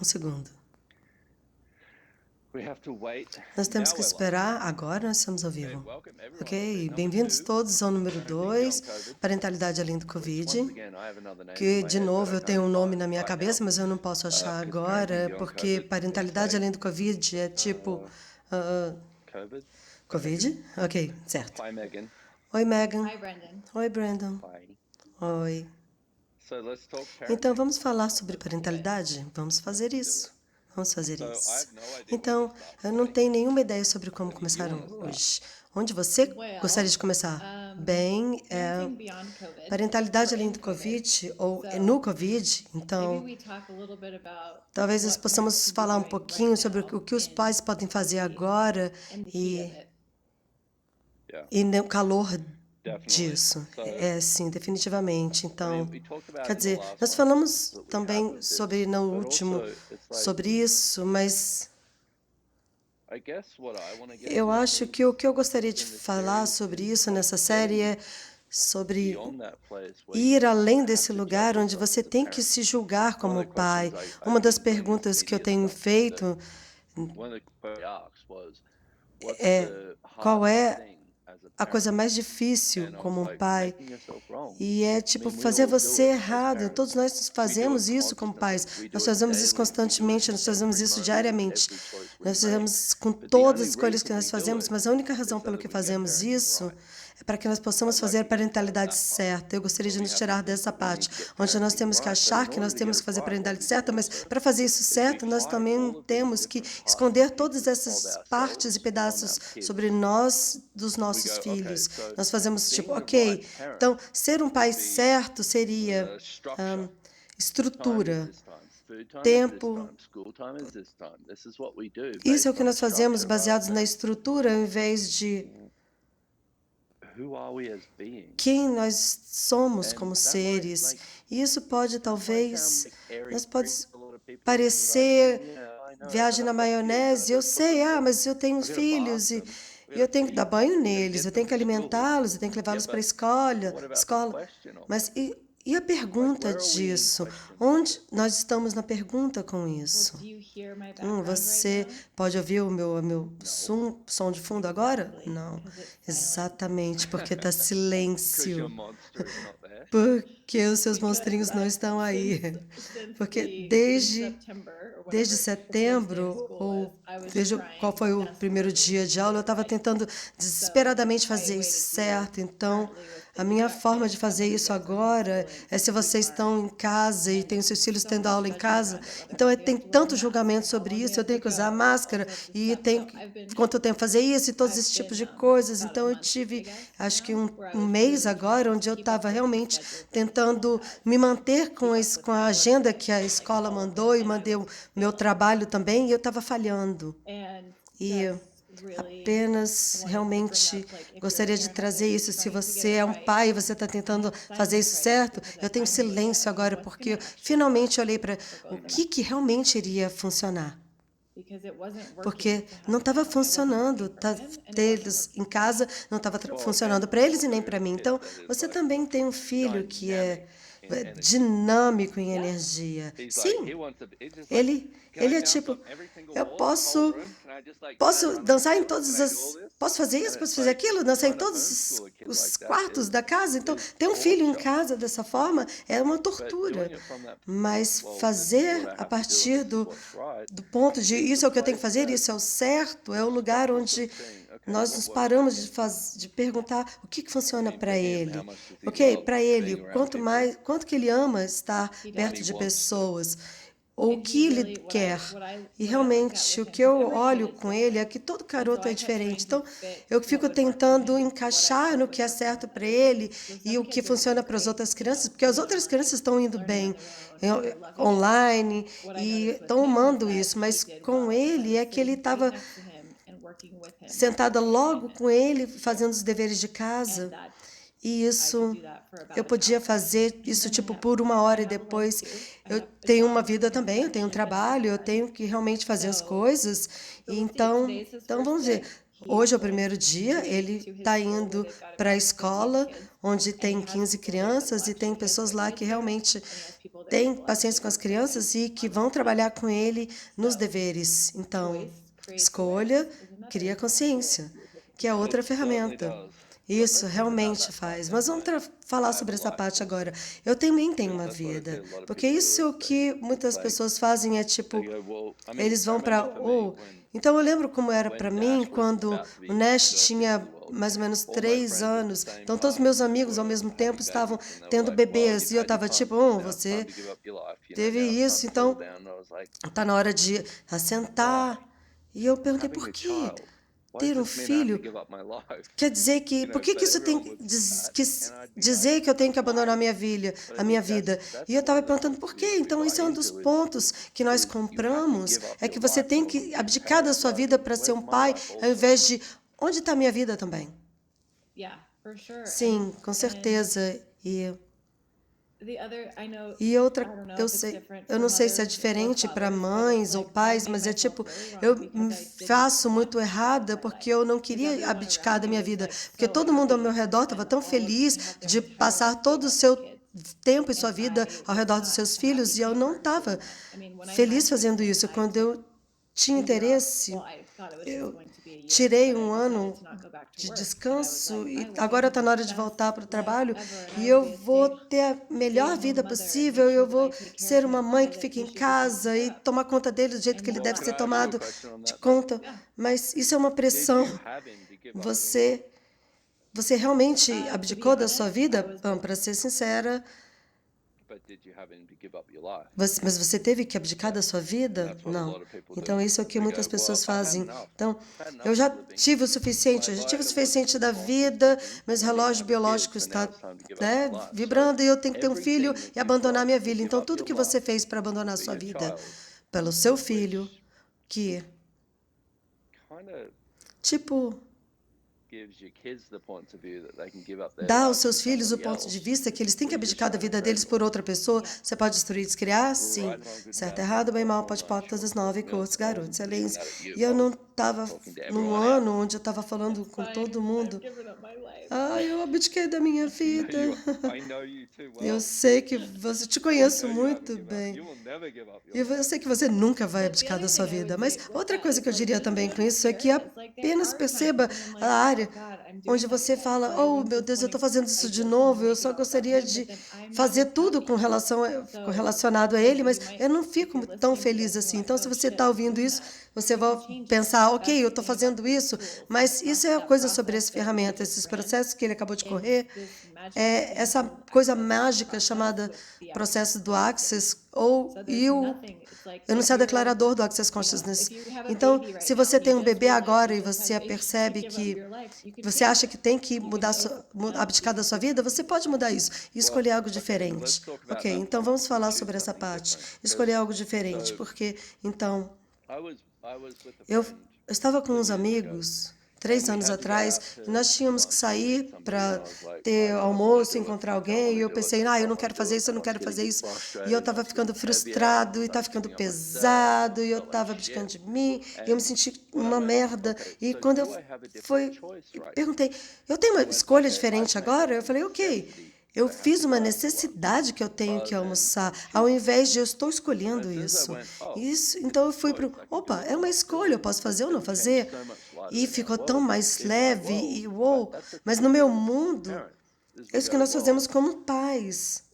Um segundo. Nós temos que esperar. Agora nós estamos ao vivo. Ok, bem-vindos todos ao número 2, Parentalidade Além do Covid. Que, de novo, eu tenho um nome na minha cabeça, mas eu não posso achar agora, porque Parentalidade Além do Covid é tipo... Covid? Ok, certo. Oi, Megan. Hi, Brandon. Oi, Brandon. Oi. Então, vamos falar sobre parentalidade? Vamos fazer isso. Vamos fazer isso. Então, eu não tenho nenhuma ideia sobre como começaram hoje. Onde você gostaria de começar? Bem, Parenting beyond COVID. parentalidade We're além in do COVID. Covid, ou So, no Covid. Maybe Então, we talk a little bit about talvez nós what parents possamos could be falar um doing pouquinho right sobre now o que os in pais podem fazer emergency agora and the heat e, of it. e no calor disso. É, sim, definitivamente. Então, quer dizer, nós falamos também sobre, no último, sobre isso, mas eu acho que o que eu gostaria de falar sobre isso nessa série é sobre ir além desse lugar onde você tem que se julgar como pai. Uma das perguntas que eu tenho feito é qual é a coisa mais difícil como um pai. E é tipo fazer você errado. Todos nós fazemos isso como pais. Nós fazemos isso constantemente, nós fazemos isso diariamente. Nós fazemos com todas as escolhas que nós fazemos, mas a única razão pelo que fazemos isso é para que nós possamos fazer a parentalidade certa. Eu gostaria de nos tirar dessa parte, onde nós temos que achar que nós temos que fazer a parentalidade certa, mas para fazer isso certo, nós também temos que esconder todas essas partes e pedaços sobre nós, dos nossos filhos. Nós fazemos tipo, ok, então ser um pai certo seria estrutura, tempo. Isso é o que nós fazemos baseados na estrutura, ao invés de quem nós somos como seres. E isso pode, talvez, nós pode parecer viagem na maionese. Eu sei, mas eu tenho filhos e eu tenho que dar banho neles, eu tenho que alimentá-los, eu tenho que levá-los para a escola. Mas e a pergunta disso? Onde nós estamos na pergunta com isso? Do you hear my background Você right now? pode ouvir o meu som de fundo agora? Não. Exatamente, porque está silêncio. Porque os seus monstrinhos não estão aí. Porque desde setembro, ou desde qual foi o primeiro dia de aula, eu estava tentando desesperadamente fazer isso certo. Então, a minha forma de fazer isso agora é se vocês estão em casa e têm os seus filhos tendo aula em casa. Então, tem tanto julgamento sobre isso. Eu tenho que usar máscara e tenho quanto eu tenho que fazer isso e todos esses tipos de coisas. Então, eu tive, acho que um mês agora, onde eu estava realmente tentando me manter com a agenda que a escola mandou e mandei o meu trabalho também, e eu estava falhando. E apenas realmente gostaria de trazer isso. Se você é um pai e você está tentando fazer isso certo, eu tenho silêncio agora, porque eu finalmente olhei para o que realmente iria funcionar. Porque não estava funcionando, deles em casa não estava funcionando para eles e nem para mim. Então, você também tem um filho que é dinâmico em energia. Sim, ele é tipo, eu posso dançar em todas as... Posso fazer isso, posso fazer aquilo, dançar em todos os quartos da casa. Então, ter um filho em casa dessa forma é uma tortura. Mas fazer a partir do ponto de isso é o que eu tenho que fazer, isso é o certo, é o lugar onde nós nos paramos de perguntar o que funciona para ele. Ok, para ele, quanto que ele ama estar perto de pessoas, ou o que ele quer. E realmente, o que eu olho com ele é que todo garoto é diferente. Então, eu fico tentando encaixar no que é certo para ele e o que funciona para as outras crianças, porque as outras crianças estão indo bem online e estão amando isso, mas com ele é que ele estava sentada logo com ele, fazendo os deveres de casa. E isso, eu podia fazer isso tipo por 1 hora e depois eu tenho uma vida também, eu tenho um trabalho, eu tenho que realmente fazer as coisas. E então vamos ver. Hoje é o primeiro dia, ele está indo para a escola, onde tem 15 crianças e tem pessoas lá que realmente têm paciência com as crianças e que vão trabalhar com ele nos deveres. Então, escolha cria consciência, que é outra ferramenta. Isso realmente faz. Mas vamos falar sobre essa parte agora. Eu também tenho uma vida. Porque isso é o que muitas pessoas fazem, é tipo, eles vão para... Então eu lembro como era para mim quando o Nash tinha mais ou menos 3 anos. Então todos os meus amigos ao mesmo tempo estavam tendo bebês. E eu estava tipo, você teve isso, então está na hora de assentar. E eu perguntei, por quê? Ter um filho quer dizer que... Por que isso tem que dizer que eu tenho que abandonar a minha vida? E eu estava perguntando por quê? Então, isso é um dos pontos que nós compramos, é que você tem que abdicar da sua vida para ser um pai, ao invés de... Onde está a minha vida também? Sim, com certeza. E outra, eu não sei se é diferente para mães ou pais, mas é tipo, eu me faço muito errada porque eu não queria abdicar da minha vida, porque todo mundo ao meu redor estava tão feliz de passar todo o seu tempo e sua vida ao redor dos seus filhos, e eu não estava feliz fazendo isso. Quando eu tinha interesse, eu tirei um ano de descanso e agora está na hora de voltar para o trabalho e eu vou ter a melhor vida possível, eu vou ser uma mãe que fica em casa e tomar conta dele do jeito que ele deve ser tomado de conta. Mas isso é uma pressão. Você realmente abdicou da sua vida? Para ser sincera, mas você teve que abdicar da sua vida? Não. Então, isso é o que muitas pessoas fazem. Então, eu já tive o suficiente da vida, meu relógio biológico está, né, vibrando e eu tenho que ter um filho e abandonar minha vida. Então, tudo que você fez para abandonar a sua vida, pelo seu filho, que, tipo... Dá aos seus filhos o ponto de vista que eles têm que abdicar da vida deles por outra pessoa. Você pode destruir e descriar? Sim. Certo, errado, bem, mal, pode, todas as 9 curtos, garotos, excelência. E eu não estava num ano onde eu estava falando com todo mundo. Eu abdiquei da minha vida. Eu sei que você... Te conheço muito bem. E eu sei que você nunca vai abdicar da sua vida. Mas outra coisa que eu diria também com isso é que apenas perceba a área onde você fala, oh, meu Deus, eu estou fazendo isso de novo, eu só gostaria de fazer tudo relacionado a ele, mas eu não fico tão feliz assim. Então, se você está ouvindo isso, você vai pensar, ok, eu estou fazendo isso, mas isso é a coisa sobre essa ferramenta, esses processos que ele acabou de correr, é essa coisa mágica chamada processo do Access, eu não sei, declarador do Access Consciousness. Então, se você tem um bebê agora e você percebe que você acha que tem que abdicar da sua vida, você pode mudar isso e escolher algo diferente. Ok, então vamos falar sobre essa parte. Escolher algo diferente, porque, então, eu estava com uns amigos 3 anos atrás, e nós tínhamos que sair para ter almoço, encontrar alguém, e eu pensei, eu não quero fazer isso, eu não quero fazer isso. E eu estava ficando frustrado, e estava ficando pesado, e eu estava abdicando de mim, e eu me senti uma merda. E quando eu perguntei, eu tenho uma escolha diferente agora? Eu falei, ok. Eu fiz uma necessidade que eu tenho que almoçar, ao invés de eu estou escolhendo isso. Então eu fui para opa, é uma escolha, eu posso fazer ou não fazer. E ficou tão mais leve, e mas no meu mundo, é isso que nós fazemos como pais.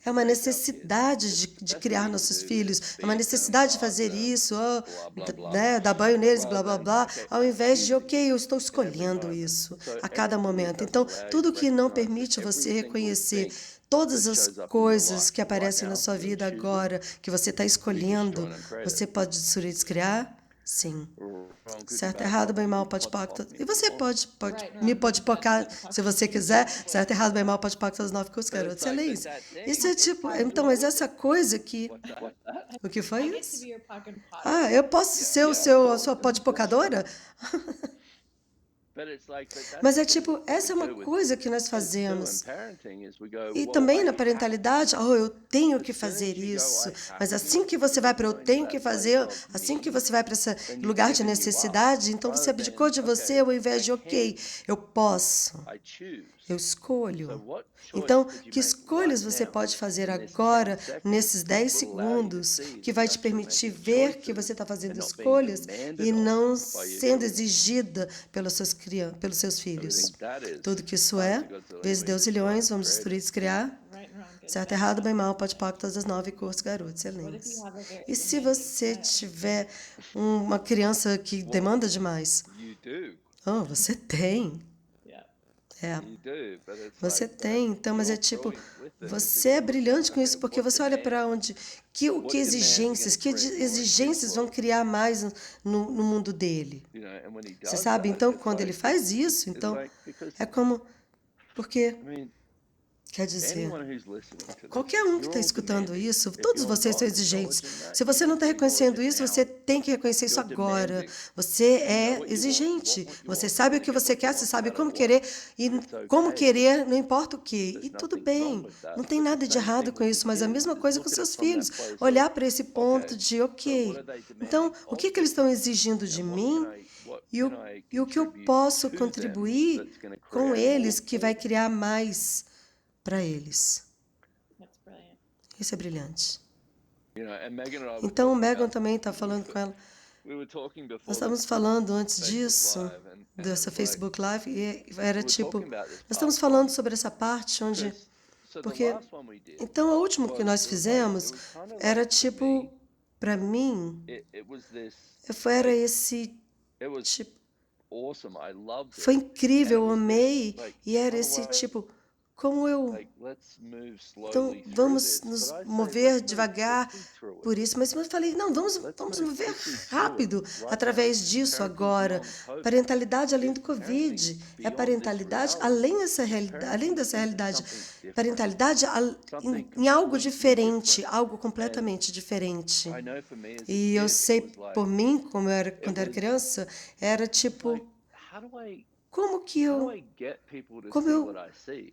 É uma necessidade de criar nossos filhos, é uma necessidade de fazer isso, né, dar banho neles, blá, blá, blá, ao invés de, ok, eu estou escolhendo isso a cada momento. Então, tudo que não permite você reconhecer todas as coisas que aparecem na sua vida agora, que você está escolhendo, você pode destruir e descriar? Sim. Certo, errado, bem, mal, pode, e você pode pocar se você quiser. Certo, errado, bem, mal, pode, todas as 9 cursos, garoto. Excelente. Isso é tipo, então, mas essa coisa que... O que foi isso? Eu posso ser a sua podpocadora? Mas é tipo, essa é uma coisa que nós fazemos. E também na parentalidade, oh, eu tenho que fazer isso. Mas assim que você vai para eu tenho que fazer, assim que você vai para esse lugar de necessidade, então você abdicou de você ao invés de, ok, eu posso, eu escolho. Então, que escolhas você pode fazer agora, nesses 10 segundos, que vai te permitir ver que você está fazendo escolhas e não sendo exigida pelos seus filhos? Tudo que isso é, vezes Deus e leões, vamos destruir e descriar. Certo, errado, bem, mal, pode pau, todas as 9, curso, garoto, excelentes. E se você tiver uma criança que demanda demais? Oh, você tem. É, você tem, então, mas é tipo, você é brilhante com isso, porque você olha para onde, que exigências vão criar mais no mundo dele. Você sabe? Então, quando ele faz isso, então, é como, porque, quer dizer, qualquer um que está escutando isso, todos vocês são exigentes. Se você não está reconhecendo isso, você tem que reconhecer isso agora. Você é exigente. Você sabe o que você quer, você sabe como querer, e como querer, não importa o que. E tudo bem, não tem nada de errado com isso, mas a mesma coisa com seus filhos. Olhar para esse ponto de, ok, então, o que eles estão exigindo de mim? E o que eu posso contribuir com eles que vai criar mais para eles. Isso é brilhante. Então, o Megan também está falando com ela. Nós estávamos falando antes disso, dessa Facebook Live, e era tipo, nós estamos falando sobre essa parte onde, porque, então, o último que nós fizemos era tipo, para mim, era esse tipo, foi incrível, eu amei, e era esse tipo, como eu... Então, vamos nos mover devagar por isso. Mas eu falei, não, vamos mover rápido através disso agora. Parentalidade além do Covid. É parentalidade além dessa realidade. Parentalidade em algo diferente, algo completamente diferente. E eu sei, por mim, quando eu era criança, era tipo... Como eu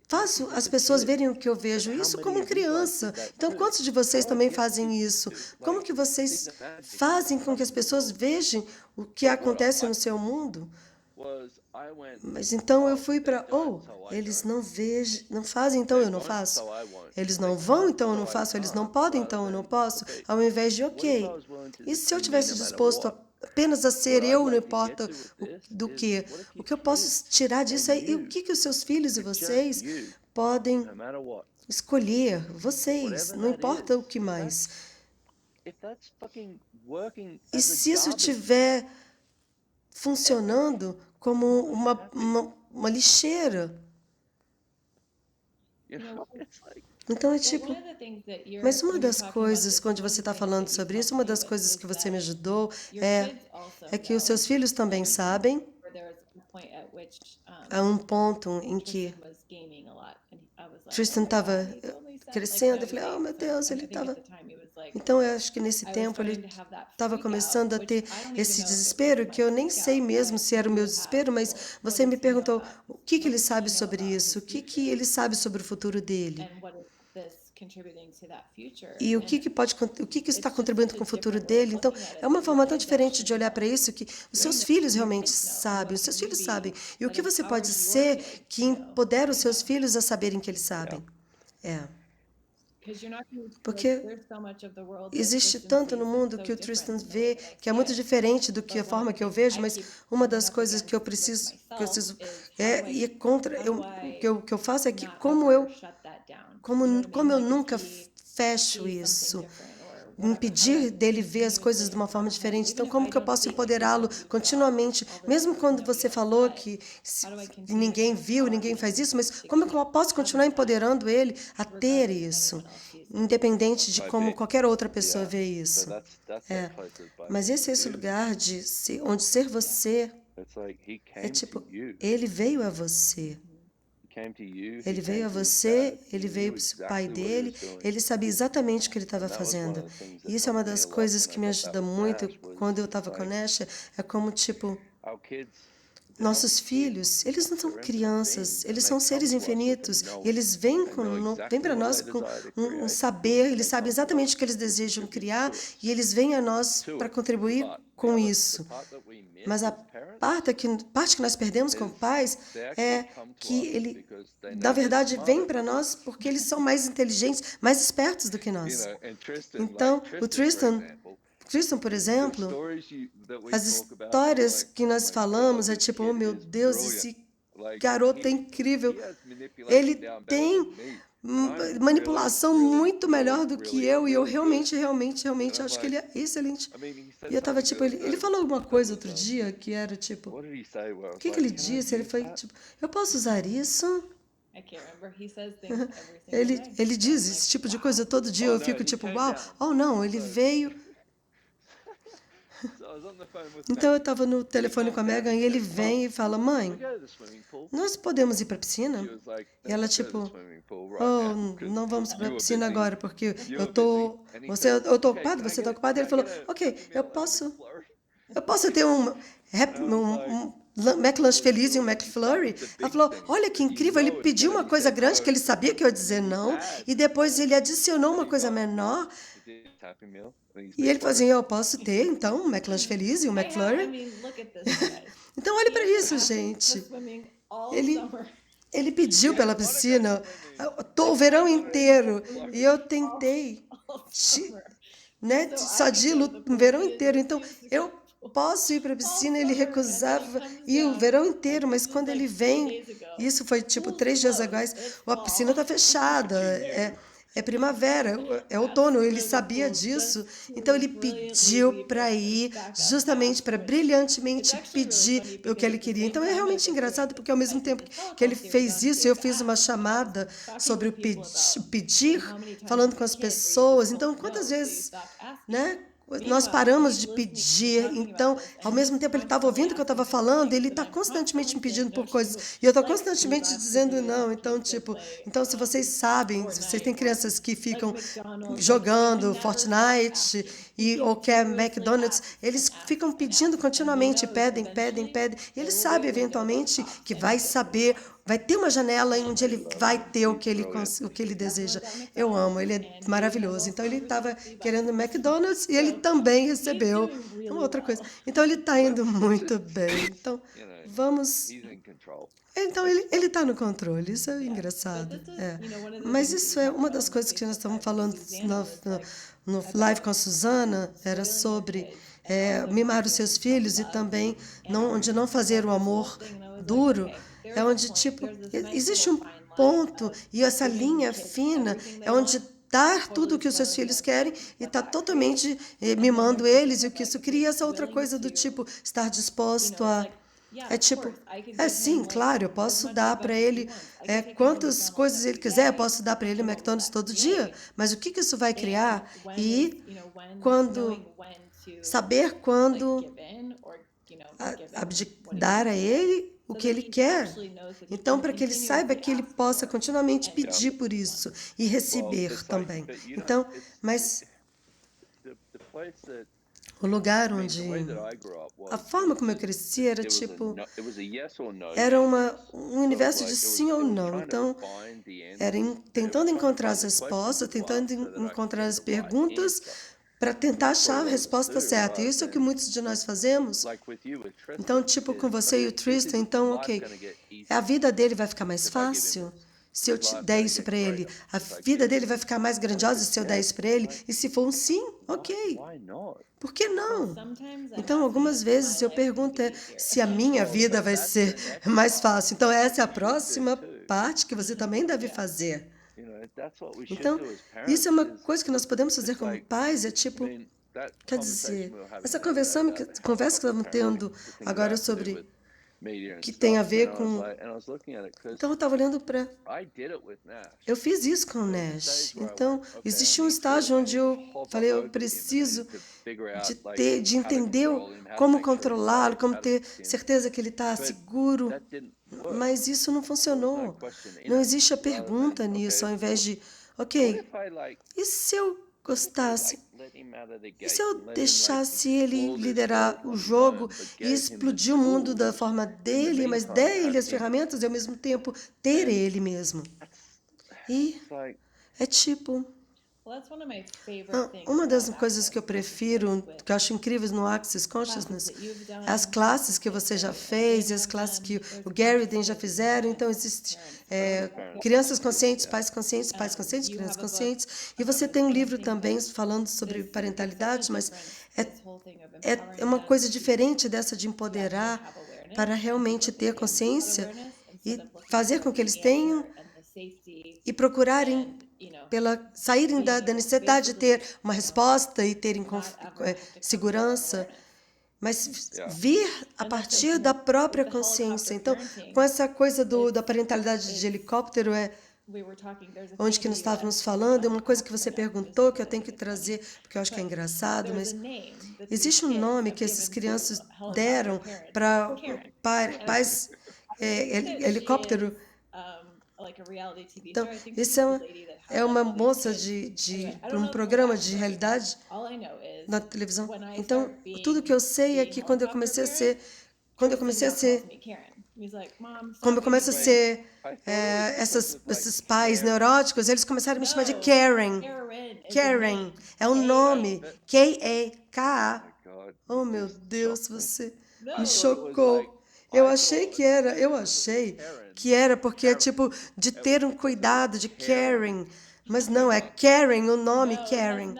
faço as pessoas verem o que eu vejo, isso como criança. Então, quantos de vocês também fazem isso? Como que vocês fazem com que as pessoas vejam o que acontece no seu mundo? Mas então eu fui para, eles não vejam, não fazem, então eu não faço. Eles não vão, então eu não faço. Eles não podem, então eu não posso. Ao invés de, ok. E se eu tivesse disposto apenas a ser eu, não importa do que. O que eu posso tirar disso é o que os seus filhos e vocês podem escolher. Vocês, não importa o que mais. E se isso estiver funcionando como uma lixeira? Então é tipo... Mas uma das coisas, quando você está falando sobre isso, uma das coisas que você me ajudou é que os seus filhos também sabem. Há um ponto em que Tristan estava crescendo, eu falei, oh meu Deus, ele estava... Então eu acho que nesse tempo ele estava começando a ter esse desespero, que eu nem sei mesmo se era o meu desespero, mas você me perguntou o que ele sabe sobre isso, o que ele sabe sobre o futuro dele. E o que está contribuindo com o futuro dele? Então, é uma forma tão diferente de olhar para isso que os seus filhos realmente sabem, os seus filhos sabem. E o que você pode ser que empodera os seus filhos a saberem que eles sabem? Porque existe tanto no mundo que o Tristan vê, que é muito diferente do que a forma que eu vejo, mas uma das coisas que eu preciso ir contra, o que eu faço é que como eu nunca fecho isso, impedir dele ver as coisas de uma forma diferente. Então, como que eu posso empoderá-lo continuamente, mesmo quando você falou que ninguém viu, ninguém faz isso, mas como que eu posso continuar empoderando ele a ter isso, independente de como qualquer outra pessoa vê isso? Mas esse lugar de onde ser você é tipo, ele veio a você. Ele veio a você, ele veio para o pai dele, ele sabia exatamente o que ele estava fazendo. E isso é uma das coisas que me ajuda muito quando eu estava com a Nesha, é como, tipo, nossos filhos, eles não são crianças, eles são seres infinitos. E eles vêm para nós com um saber, eles sabem exatamente o que eles desejam criar e eles vêm a nós para contribuir com isso. Mas a parte que nós perdemos como pais é que ele, na verdade, vem para nós porque eles são mais inteligentes, mais espertos do que nós. Então, o Tristan, por exemplo, as histórias que nós falamos é tipo, oh meu Deus, esse garoto é incrível. Ele tem manipulação muito melhor do que eu e eu realmente acho que ele é excelente. E eu estava tipo, ele falou alguma coisa outro dia que era tipo, o que ele disse? Ele foi tipo, eu posso usar isso? Ele diz esse tipo de coisa todo dia, eu fico tipo, uau, oh não, ele veio. Então eu estava no telefone com a Megan e ele vem e fala, mãe, nós podemos ir para a piscina? E ela tipo, oh, não vamos para a piscina agora porque eu tô ocupado, você está ocupado? Ele falou, ok, eu posso ter um McLanche feliz e um McFlurry? Ela falou, olha que incrível, ele pediu uma coisa grande que ele sabia que eu ia dizer não e depois ele adicionou uma coisa menor. E ele falou assim, eu posso ter, então, um McLanche feliz e um McFlurry? Então, olhe para isso, gente. Ele pediu pela piscina o verão inteiro. E eu tentei, né, sadi-lo o verão inteiro. Então, eu posso ir para a piscina, ele recusava ir o verão inteiro, mas quando ele vem, isso foi tipo 3 dias atrás, a piscina está fechada, é primavera, é outono, ele sabia disso, então ele pediu para ir, justamente para brilhantemente pedir o que ele queria. Então é realmente engraçado, porque ao mesmo tempo que ele fez isso, eu fiz uma chamada sobre o pedir, falando com as pessoas. Então, quantas vezes, né? Nós paramos de pedir, então, ao mesmo tempo ele estava ouvindo o que eu estava falando, ele está constantemente me pedindo por coisas, e eu estou constantemente dizendo não, então, tipo, então se vocês sabem, se vocês têm crianças que ficam jogando Fortnite ou quer McDonald's, eles ficam pedindo continuamente, pedem, e ele sabe eventualmente que vai saber, vai ter uma janela onde ele vai ter o que ele deseja. Eu amo, ele é maravilhoso. Então, ele estava querendo McDonald's e ele também recebeu uma outra coisa. Então, ele está indo muito bem. Então, vamos... Então, ele está no controle. Isso é engraçado. Mas isso é uma das coisas que nós estamos falando no live com a Suzana, era sobre mimar os seus filhos e também onde não fazer o amor duro. É onde, tipo, existe um ponto e essa linha fina é onde dar tudo o que os seus filhos querem e está totalmente mimando eles e o que isso cria essa outra coisa do tipo, estar disposto a... É tipo, sim, claro, eu posso dar para ele quantas coisas ele quiser, eu posso dar para ele McDonald's todo dia, mas o que isso vai criar? E saber quando dar a ele o que ele quer. Então, para que ele saiba que ele possa continuamente pedir por isso e receber também. Então, mas o lugar onde... A forma como eu cresci era tipo... Era um universo de sim ou não. Então, era tentando encontrar as respostas, tentando encontrar as perguntas para tentar achar a resposta certa. E isso é o que muitos de nós fazemos. Então, tipo, com você e o Tristan, então, ok, a vida dele vai ficar mais fácil se eu te der isso para ele. A vida dele vai ficar mais grandiosa se eu der isso para ele. E se for um sim, ok. Por que não? Então, algumas vezes eu pergunto se a minha vida vai ser mais fácil. Então, essa é a próxima parte que você também deve fazer. Então, isso é uma coisa que nós podemos fazer como pais, é tipo, quer dizer, essa conversa que estamos tendo agora sobre que tem a ver com... Então, eu estava olhando para... Eu fiz isso com o Nash. Então, existia um estágio onde eu falei, eu preciso de entender como controlá-lo, como ter certeza que ele está seguro. Mas isso não funcionou. Não existe a pergunta nisso, ao invés de, ok, e se eu gostasse. E se eu deixasse ele liderar o jogo e explodir o mundo da forma dele, mas der ele as ferramentas e ao mesmo tempo ter ele mesmo? E é tipo... Well, that's one of my favorite things Uma das about coisas que eu prefiro, que eu acho incríveis no Access Consciousness, é as classes que você já fez e as classes que o Gary e o Dan já fizeram. Então, existe crianças conscientes, pais conscientes, crianças conscientes. E você tem um livro também falando sobre parentalidade, mas é uma coisa diferente dessa de empoderar para realmente ter consciência e fazer com que eles tenham e procurarem saírem da necessidade de ter uma resposta e terem segurança, mas vir a partir da própria consciência. Então, com essa coisa da parentalidade de helicóptero, onde que nós estávamos falando, é uma coisa que você perguntou, que eu tenho que trazer, porque eu acho que é engraçado, mas existe um nome que essas crianças deram para pais helicóptero. Então, isso é uma moça de um programa de realidade na televisão. Então, tudo que eu sei é que quando eu comecei a ser esses pais neuróticos, eles começaram a me chamar de Karen. Karen é um nome, K-A-K-A. Oh, meu Deus, você me chocou. Eu achei que era porque é tipo de ter um cuidado, de caring. Mas não, é Karen, o nome Karen.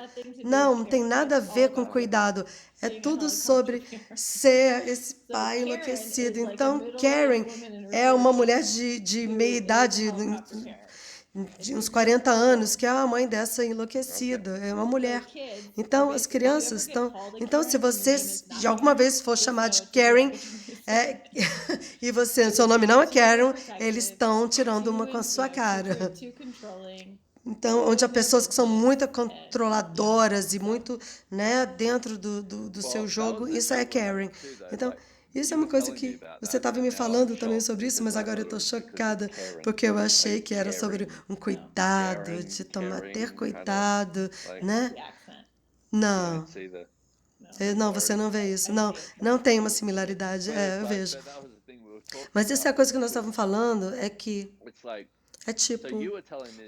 Não tem nada a ver com cuidado. É tudo sobre ser esse pai enlouquecido. Então, Karen é uma mulher de meia idade, de uns 40 anos, que é a mãe dessa enlouquecida, é uma mulher. Então, as crianças estão... Então, se você de alguma vez for chamar de Karen, e seu nome não é Karen, eles estão tirando uma com a sua cara. Então, onde há pessoas que são muito controladoras e muito dentro do seu jogo, isso é Karen. Então, isso é uma coisa que você estava me falando também sobre isso, mas agora eu estou chocada, porque eu achei que era sobre um cuidado, de ter cuidado, né? Não. Não, você não vê isso. Não tem uma similaridade. Eu vejo. Mas essa é a coisa que nós estávamos falando, é que é tipo...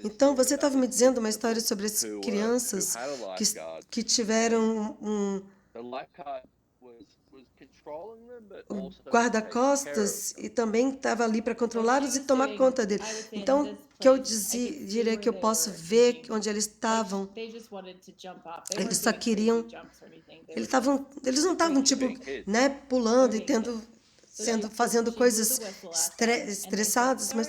Então, você estava me dizendo uma história sobre as crianças que tiveram um guarda-costas e também estava ali para controlá-los e tomar conta deles. Então, que eu diria que eu posso ver onde eles estavam. Eles só queriam... Eles não estavam, tipo, pulando e fazendo coisas estressadas, mas...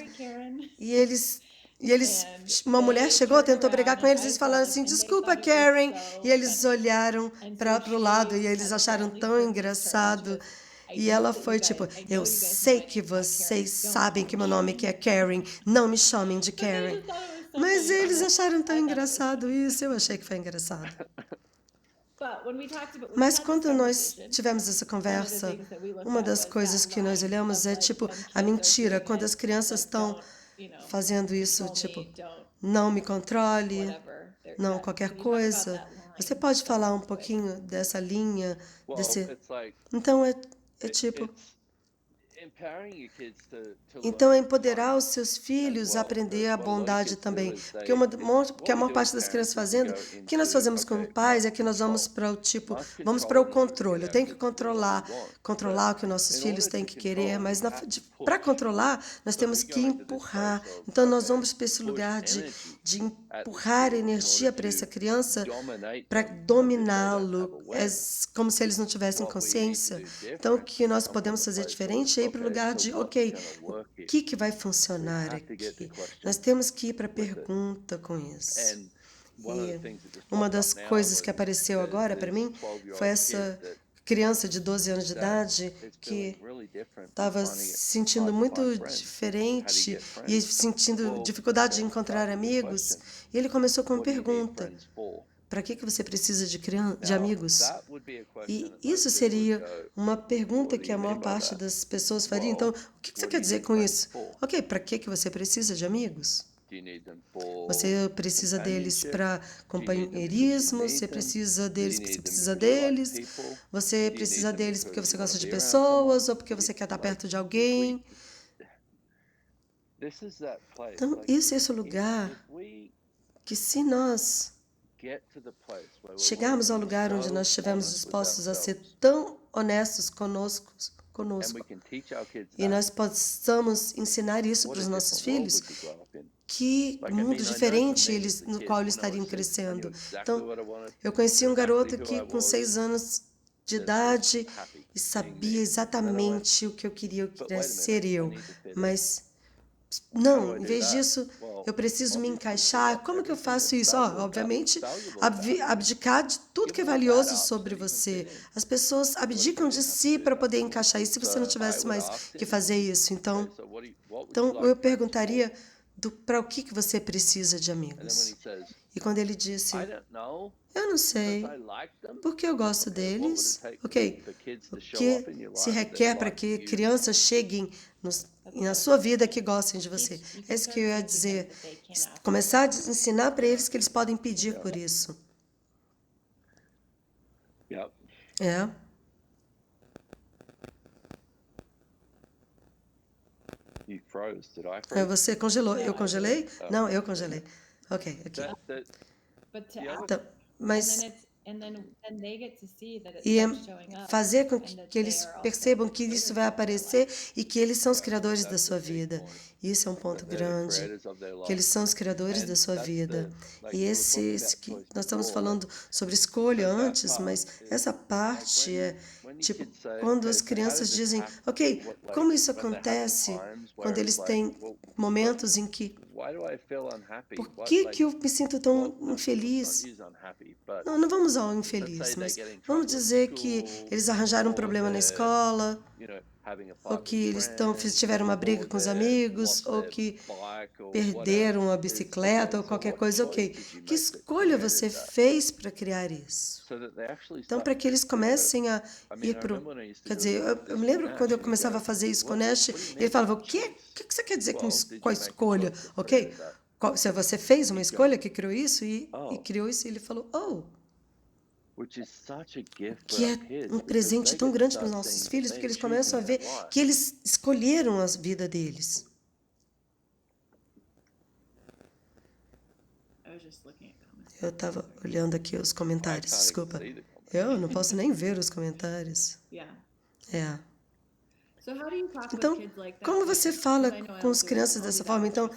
E eles, uma mulher chegou, tentou brigar com eles, eles falaram assim, desculpa, Karen, e eles olharam para o lado e eles acharam tão engraçado. E ela foi tipo, eu sei que vocês sabem que meu nome aqui é Karen, não me chamem de Karen. Mas eles acharam tão engraçado isso, eu achei que foi engraçado. Mas quando nós tivemos essa conversa, uma das coisas que nós olhamos é tipo a mentira, quando as crianças estão fazendo isso, tipo, não me controle, não qualquer coisa. Você pode falar um pouquinho dessa linha, Então, é tipo... Então, é empoderar os seus filhos a aprender a bondade também. Porque a maior parte das crianças fazendo, o que nós fazemos como pais é que nós vamos para o tipo, vamos para o controle. Eu tenho que controlar o que nossos filhos têm que querer, mas para controlar, nós temos que empurrar. Então, nós vamos para esse lugar de empurrar energia para essa criança, para dominá-lo, como se eles não tivessem consciência. Então, o que nós podemos fazer diferente é ir para o lugar de, ok, o que vai funcionar aqui? Nós temos que ir para a pergunta com isso. E uma das coisas que apareceu agora para mim foi essa criança de 12 anos de idade que estava se sentindo muito diferente e sentindo dificuldade de encontrar amigos. E ele começou com uma pergunta. Para que você precisa de amigos? E isso seria uma pergunta que a maior parte das pessoas faria. Então, o que você quer dizer com isso? Ok, para que você precisa de amigos? Você precisa deles para companheirismo, você precisa deles porque você precisa deles, você precisa deles porque você gosta de pessoas ou porque você quer estar perto de alguém. Então, esse é esse lugar que se nós chegarmos ao lugar onde nós estivermos dispostos a ser tão honestos conosco, e nós possamos ensinar isso para os nossos filhos, que mundo diferente no qual eles estariam crescendo. Então, eu conheci um garoto que com 6 anos de idade e sabia exatamente o que eu queria ser eu, mas não, em vez disso, eu preciso me encaixar. Como que eu faço isso? Obviamente, abdicar de tudo que é valioso sobre você. As pessoas abdicam de si para poder encaixar isso se você não tivesse mais que fazer isso. Então eu perguntaria para o que você precisa de amigos. E quando ele disse, eu não sei, porque eu gosto deles. Ok, o que se requer para que crianças cheguem na sua vida que gostem de você? É isso que eu ia dizer. Começar a ensinar para eles que eles podem pedir por isso. É. Você congelou. Eu congelei? Não, eu congelei. Ok, aqui. Então, mas e fazer com que eles percebam que isso vai aparecer e que eles são os criadores da sua vida. Isso é um ponto grande, que eles são os criadores da sua vida. E esse que nós estamos falando sobre escolha antes, mas essa parte é tipo quando as crianças dizem, ok, como isso acontece quando eles têm momentos em que por que eu me sinto tão infeliz? Não vamos ao infeliz, mas vamos dizer que eles arranjaram um problema na escola, ou que eles tiveram uma briga com os amigos, ou que perderam a bicicleta, ou qualquer coisa. Ok, que escolha você fez para criar isso? Então, para que eles comecem a ir para o... Quer dizer, eu me lembro quando eu começava a fazer isso com o Nash, ele falava, o que você quer dizer com a escolha? Ok, se você fez uma escolha que criou isso e criou isso, e ele falou, que é um presente tão grande para os nossos filhos, porque eles começam a ver que eles escolheram a vida deles. Eu estava olhando aqui os comentários, desculpa. Eu não posso nem ver os comentários. É. Então, como você fala com as crianças dessa forma? Então,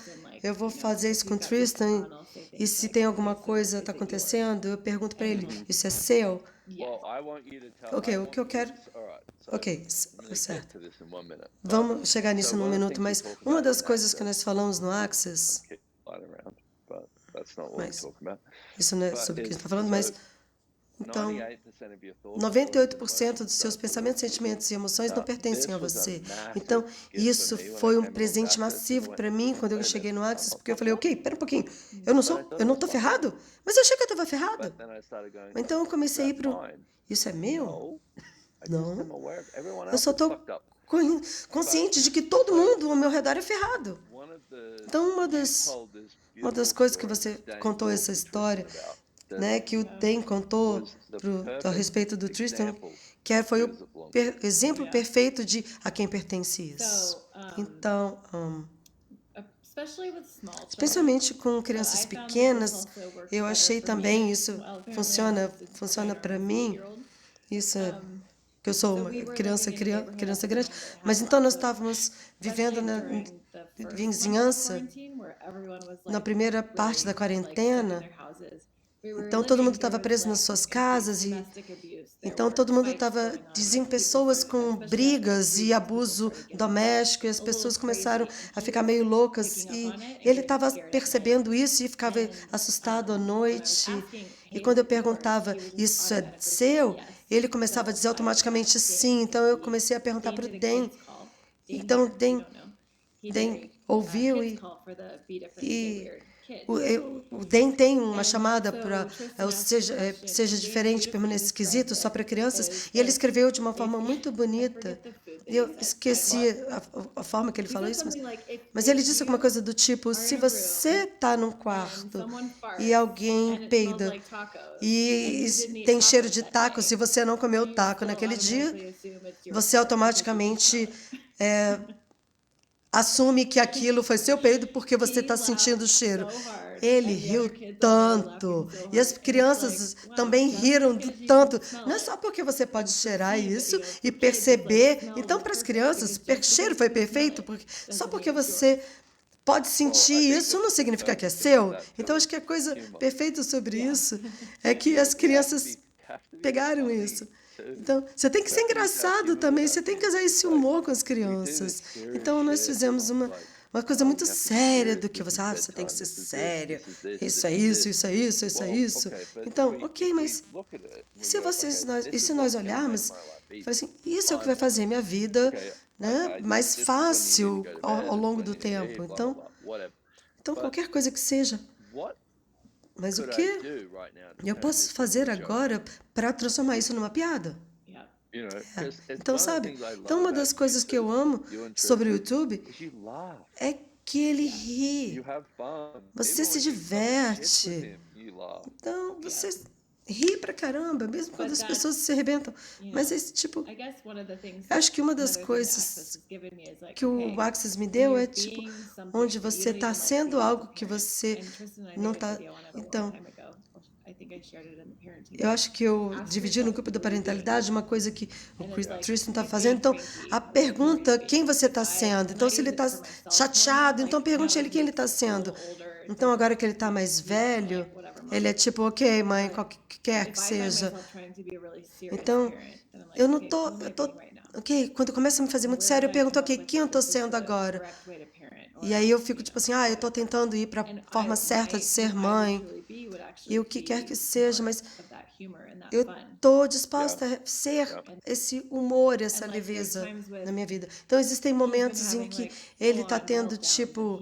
eu vou fazer isso com o Tristan, e se tem alguma coisa está acontecendo, eu pergunto para ele, isso é seu? Ok, o que eu quero... Ok, certo. Vamos chegar nisso num minuto, mas uma das coisas que nós falamos no Access... Mas, isso não é sobre o que a gente está falando, mas... Então, 98% dos seus pensamentos, sentimentos e emoções não pertencem a você. Então, isso foi um presente massivo para mim quando eu cheguei no Access, porque eu falei, ok, pera um pouquinho, eu não estou ferrado? Mas eu achei que eu estava ferrado. Então, eu comecei a ir para o... Isso é meu? Não. Eu só estou consciente de que todo mundo ao meu redor é ferrado. Então, uma das coisas que você contou essa história, né, que o Dan contou a respeito do Tristan, que foi o exemplo perfeito de a quem pertence isso. Então, especialmente com crianças pequenas, eu achei também isso funciona para mim. Isso que eu sou uma criança grande, mas então nós estávamos vivendo na vizinhança na primeira parte da quarentena. Então todo mundo estava preso nas suas casas e então todo mundo diziam pessoas com brigas e abuso doméstico, e as pessoas começaram a ficar meio loucas, e ele estava percebendo isso e ficava assustado à noite. E quando eu perguntava, isso é seu? Ele começava a dizer automaticamente sim. Então eu comecei a perguntar para o Dan. Então Dan ouviu e O DEM tem uma chamada para seja diferente, permaneça esquisito, só para crianças, e ele escreveu de uma forma muito bonita. E eu esqueci a forma que ele falou isso, mas ele disse alguma coisa do tipo: se você está num quarto e alguém peida e tem cheiro de taco, se você não comeu o taco naquele dia, você automaticamente assume que aquilo foi seu peido porque você está sentindo o cheiro. Ele riu tanto. E as crianças também riram tanto. Não é só porque você pode cheirar isso e perceber. Então, para as crianças, cheiro foi perfeito, porque só porque você pode sentir isso não significa que é seu. Então, acho que a coisa perfeita sobre isso é que as crianças pegaram isso. Então, você tem que ser engraçado também, você tem que usar esse humor com as crianças. Então, nós fizemos uma coisa muito séria do que você tem que ser séria, isso é isso, isso é isso, isso é isso. Então, ok, mas e se nós olharmos, assim, isso é o que vai fazer minha vida, né, mais fácil ao longo do tempo. Então, qualquer coisa que seja. Mas o que eu posso fazer agora para transformar isso numa piada? Então, sabe? Então, uma das coisas que eu amo sobre o YouTube é que ele ri. Você se diverte. Então, você ri pra caramba, mesmo quando as pessoas se arrebentam. Mas esse tipo, acho que uma das coisas que o Access me deu é tipo, onde você está sendo algo que você não está. Então, eu acho que eu dividi no grupo da parentalidade uma coisa que o Tristan está fazendo. Então, a pergunta, quem você está sendo? Então, se ele está chateado, então pergunte ele quem ele está sendo. Então, agora que ele está mais velho, ele é tipo, ok, mãe, qualquer que seja. Então, eu não tô, ok, quando começa a me fazer muito sério, eu pergunto, ok, quem eu estou sendo agora? E aí eu fico tipo assim, eu estou tentando ir para a forma certa de ser mãe, e o que quer que seja, mas eu estou disposta a ser esse humor, essa leveza na minha vida. Então, existem momentos em que ele está tendo, tipo,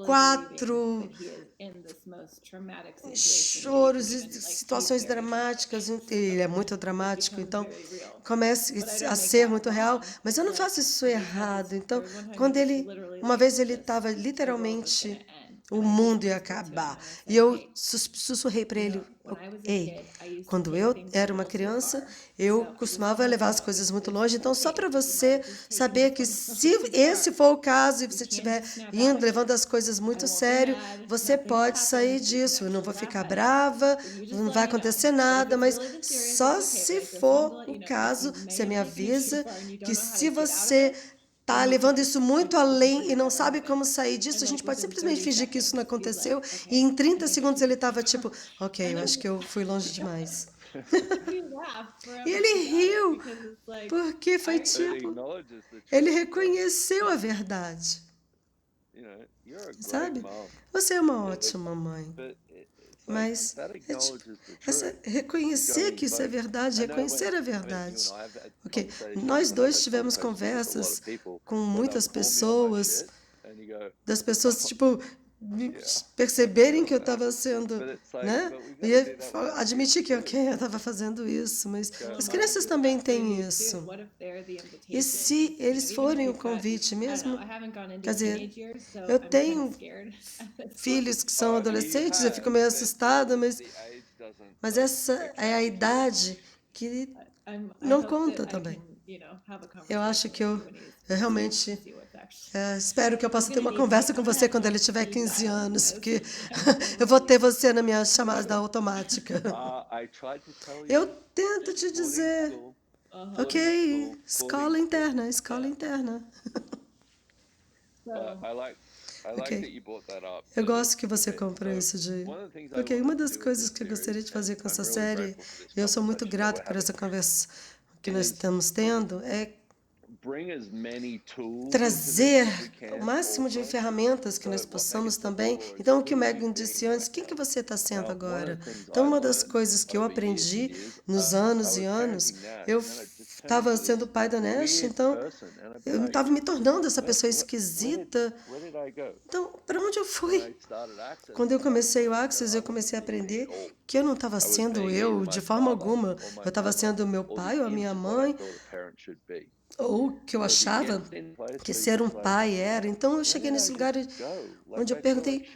4 choros e situações dramáticas. Ele é muito dramático, então começa a ser muito real. Mas eu não faço isso errado. Então, uma vez ele estava literalmente, o mundo ia acabar. E eu sussurrei para ele, ei, quando eu era uma criança, eu costumava levar as coisas muito longe. Então, só para você saber que se esse for o caso e você estiver levando as coisas muito sério, você pode sair disso. Eu não vou ficar brava, não vai acontecer nada, mas só se for o caso, você me avisa que se você está levando isso muito além e não sabe como sair disso, a gente pode simplesmente fingir que isso não aconteceu e em 30 segundos ele estava tipo, ok, eu acho que eu fui longe demais. E ele riu, porque foi tipo, ele reconheceu a verdade. Sabe? Você é uma ótima mãe. Mas reconhecer que isso é verdade, reconhecer a verdade. Ok, nós dois tivemos conversas com muitas pessoas, das pessoas, tipo, perceberem que eu estava sendo, né? E admitir que, ok, eu estava fazendo isso, mas as crianças também têm isso. E se eles forem o convite mesmo, quer dizer, eu tenho filhos que são adolescentes, eu fico meio assustada, mas essa é a idade que não conta também. Eu acho que eu realmente espero que eu possa ter uma conversa com você quando ele tiver 15 anos, porque eu vou ter você na minha chamada automática. Eu tento te dizer, ok, escola interna, escola interna. Ok. Eu gosto que você comprou isso de... Ok, uma das coisas que eu gostaria de fazer com essa série, e eu sou muito grato por essa conversa que nós estamos tendo, é trazer o máximo de ferramentas que nós possamos também. Então, o que o Megan disse antes, quem que você está sendo agora? Então, uma das coisas que eu aprendi nos anos e anos, eu estava sendo o pai da Nash, então eu estava me tornando essa pessoa esquisita. Então, para onde eu fui? Quando eu comecei o Access, eu comecei a aprender que eu não estava sendo eu de forma alguma. Eu estava sendo meu pai ou a minha mãe, ou que eu achava que ser um pai era. Então eu cheguei nesse lugar onde eu perguntei,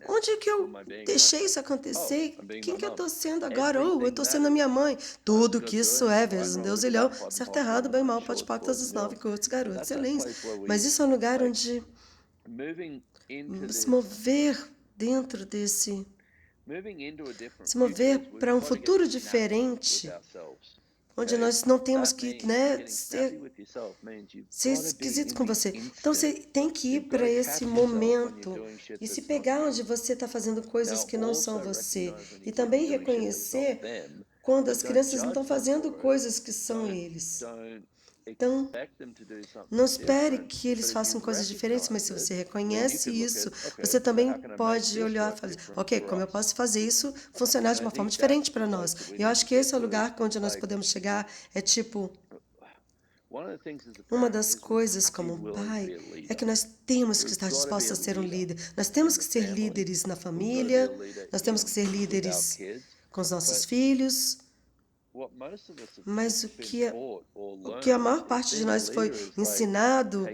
onde é que eu deixei isso acontecer? Quem que eu estou sendo agora? Eu estou sendo a minha mãe. Tudo que isso é, vezes um deusilhão, certo, errado, bem, mal, pode pactas, os 9 curtos, garotos, excelentes. Mas isso é um lugar onde se mover dentro desse, se mover para um futuro diferente, onde nós não temos que, né, ser esquisitos com você. Então, você tem que ir para esse momento e se pegar onde você está fazendo coisas que não são você. E também reconhecer quando as crianças não estão fazendo coisas que são eles. Então, não espere que eles façam coisas diferentes, mas se você reconhece isso, você também pode olhar e falar, ok, como eu posso fazer isso funcionar de uma forma diferente para nós? E eu acho que esse é o lugar onde nós podemos chegar, é tipo, uma das coisas como um pai é que nós temos que estar dispostos a ser um líder. Nós temos que ser líderes na família, nós temos que ser líderes com os nossos filhos. Mas o que a maior parte de nós foi ensinado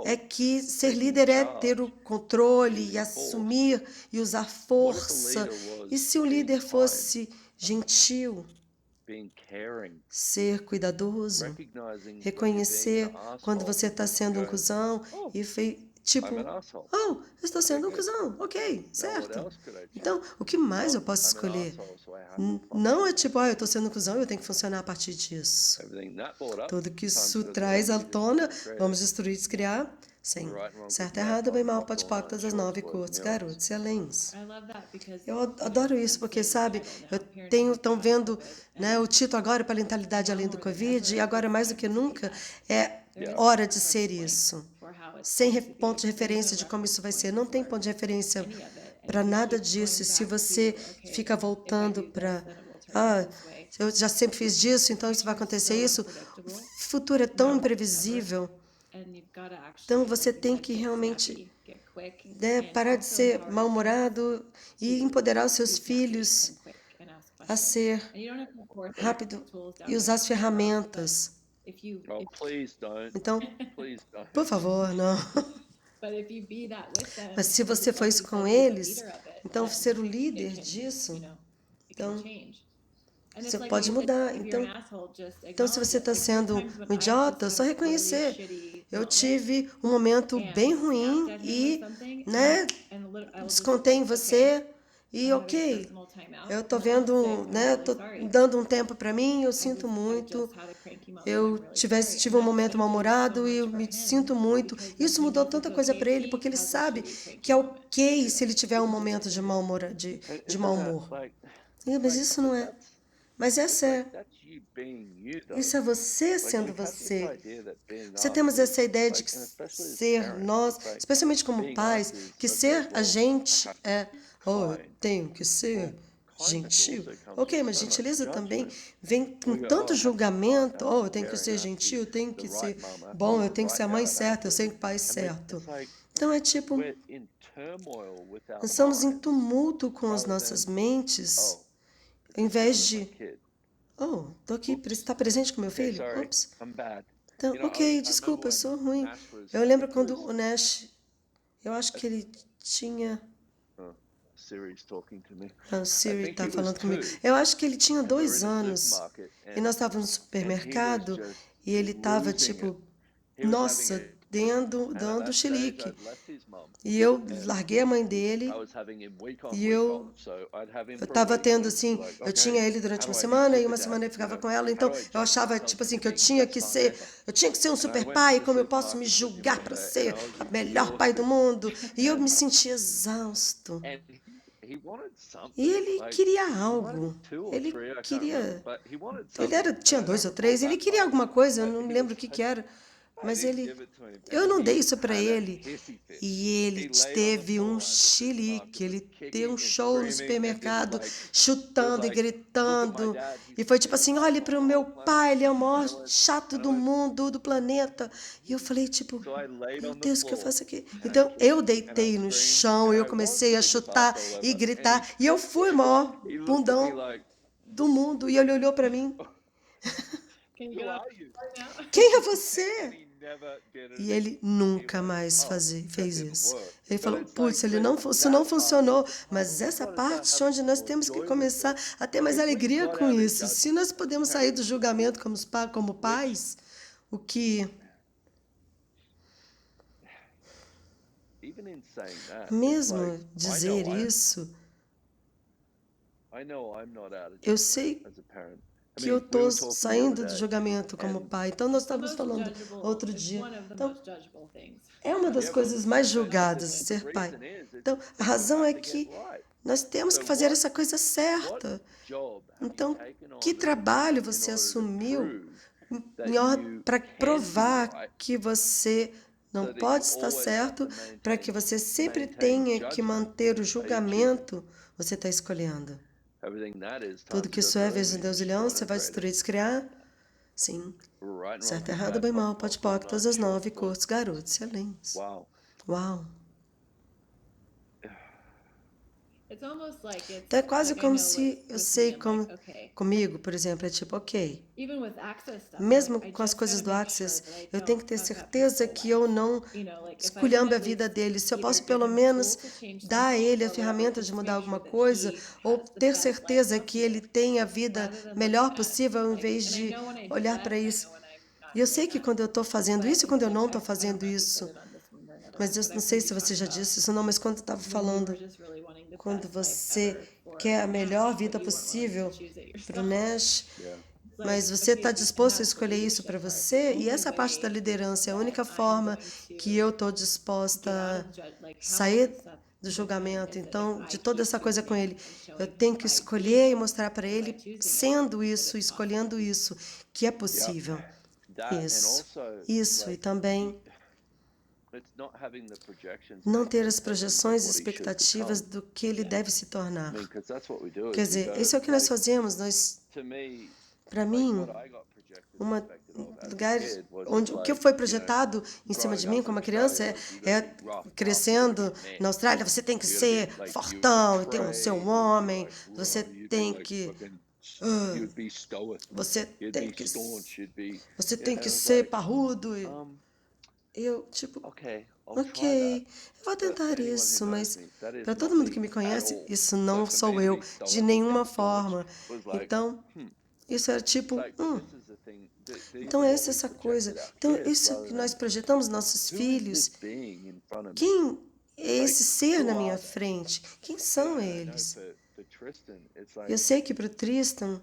é que ser líder é ter o controle e assumir e usar força. E se o líder fosse gentil, ser cuidadoso, reconhecer quando você está sendo um cuzão e tipo, eu estou sendo um cuzão, ok, certo. Então, o que mais eu posso escolher? Não é tipo, eu estou sendo um cuzão e eu tenho que funcionar a partir disso. Tudo que isso traz à tona, vamos destruir, descriar, sim. Certo, errado, bem, mal, pode pactas, as 9 curtos, garotos e aléns. Eu adoro isso, porque, sabe, estão vendo, né, o Tito agora, parentalidade além do Covid, e agora, mais do que nunca, é hora de ser isso. Sem ponto de referência de como isso vai ser. Não tem ponto de referência para nada disso. Se você fica voltando para, eu já sempre fiz disso, então isso vai acontecer isso. O futuro é tão imprevisível. Então você tem que realmente parar de ser mal-humorado e empoderar os seus filhos a ser rápido e usar as ferramentas. Então, por favor, não. Mas se você for isso com eles, então ser o líder disso, então você pode mudar. Então se você está sendo um idiota, só reconhecer. Eu tive um momento bem ruim e, né, descontei em você. E ok, eu estou vendo, né, estou dando um tempo para mim, eu sinto muito. Eu tive um momento mal-humorado e eu me sinto muito. Isso mudou tanta coisa para ele, porque ele sabe que é ok se ele tiver um momento de mau humor. Mas isso não é. Mas essa é. Isso é você sendo você. Você temos essa ideia de que ser nós, especialmente como pais, que ser a gente é, eu tenho que ser gentil. Ok, mas gentileza também vem com tanto julgamento. Eu tenho que ser gentil, eu tenho que ser bom, eu tenho que ser a mãe certa, eu sei o pai certo. Então é tipo, nós estamos em tumulto com as nossas mentes, ao invés de estou aqui, está presente com meu filho? Ops. Então, ok, desculpa, eu sou ruim. Eu lembro quando o Nash, eu acho que ele tinha... A Siri está falando comigo. Eu acho que ele tinha 2 anos e nós estávamos no supermercado e ele estava tipo, nossa, dando chilique. E eu larguei a mãe dele e eu estava tendo assim, eu tinha ele durante uma semana e uma semana eu ficava com ela, então eu achava tipo assim que eu tinha que ser um super pai, como eu posso me julgar para ser o melhor pai do mundo? E eu me sentia exausto. E ele queria algo. Tinha 2 ou 3, ele queria alguma coisa, eu não me lembro o que era. Mas eu não dei isso para ele. E ele teve um chilique, ele deu um show no supermercado, chutando e gritando. E foi tipo assim, olhe para o meu pai, ele é o maior chato do mundo, do planeta. E eu falei tipo, meu Deus, o que eu faço aqui? Então eu deitei no chão, eu comecei a chutar e gritar. E eu fui o maior bundão do mundo. E ele olhou para mim, Can you get up right now? quem é você? E ele nunca mais fez isso. Ele falou, putz, isso não funcionou, mas essa parte onde nós temos que começar a ter mais alegria com isso. Se nós podemos sair do julgamento como pais, o que, mesmo dizer isso, eu sei que eu estou saindo do julgamento como pai. Então, nós estávamos falando outro dia. Então, é uma das coisas mais julgadas, ser pai. Então, a razão é que nós temos que fazer essa coisa certa. Então, que trabalho você assumiu para provar que você não pode estar certo, para que você sempre tenha que manter o julgamento, você está escolhendo. Tudo que isso é, vezes Deus e leão, você vai destruir, descriar? Sim. Certo, errado, bem, mal, pode, poc, todas as 9, curtos, garotos, excelentes. Uau. Então é quase como se eu sei como comigo, por exemplo, é tipo, ok, mesmo com as coisas do Access, eu tenho que ter certeza que eu não esculhambe a vida dele. Se eu posso pelo menos dar a ele a ferramenta de mudar alguma coisa, ou ter certeza que ele tem a vida melhor possível, ao invés de olhar para isso. E eu sei que quando eu estou fazendo isso e quando eu não estou fazendo isso, mas eu não sei se você já disse isso ou não, mas quando eu estava falando, quando você quer a melhor vida possível para o Nash, mas você está disposto a escolher isso para você? E essa parte da liderança é a única forma que eu estou disposta a sair do julgamento. Então, de toda essa coisa com ele, eu tenho que escolher e mostrar para ele, sendo isso, escolhendo isso, que é possível. Isso, e também não ter as projeções e expectativas do que ele deve se tornar. Quer dizer, isso é o que nós fazemos. Para mim, lugar onde o que foi projetado em cima de mim como uma criança é crescendo na Austrália, você tem que ser fortão, ser um homem, você tem que ser parrudo. Eu, tipo, ok, eu vou tentar isso, mas para todo mundo que me conhece, isso não sou eu, de nenhuma forma. Então, isso era tipo, então essa coisa. Então, isso que nós projetamos nossos filhos, quem é esse ser na minha frente? Quem são eles? Eu sei que para o Tristan,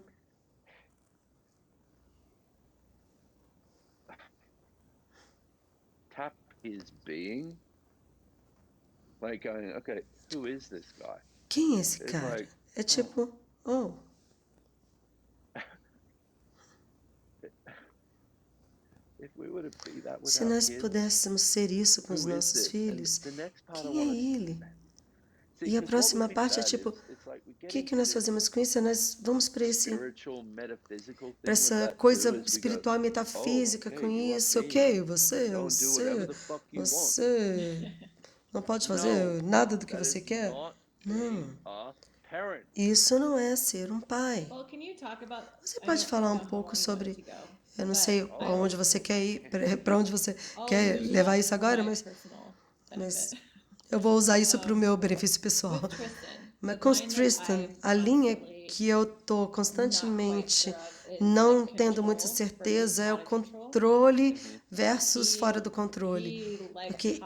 quem é esse cara? É tipo, oh. Se nós pudéssemos ser isso com os nossos filhos, quem é ele? E a próxima parte é tipo, o que nós fazemos com isso? Nós vamos para essa coisa espiritual e metafísica com isso. Ok, você não pode fazer nada do que você quer? Não. Isso não é ser um pai. Você pode falar um pouco sobre... Eu não sei aonde você quer ir, para onde você quer levar isso agora, mas eu vou usar isso para o meu benefício pessoal. Mas com Tristan, a linha que eu estou constantemente não tendo muita certeza é o controle versus fora do controle. Porque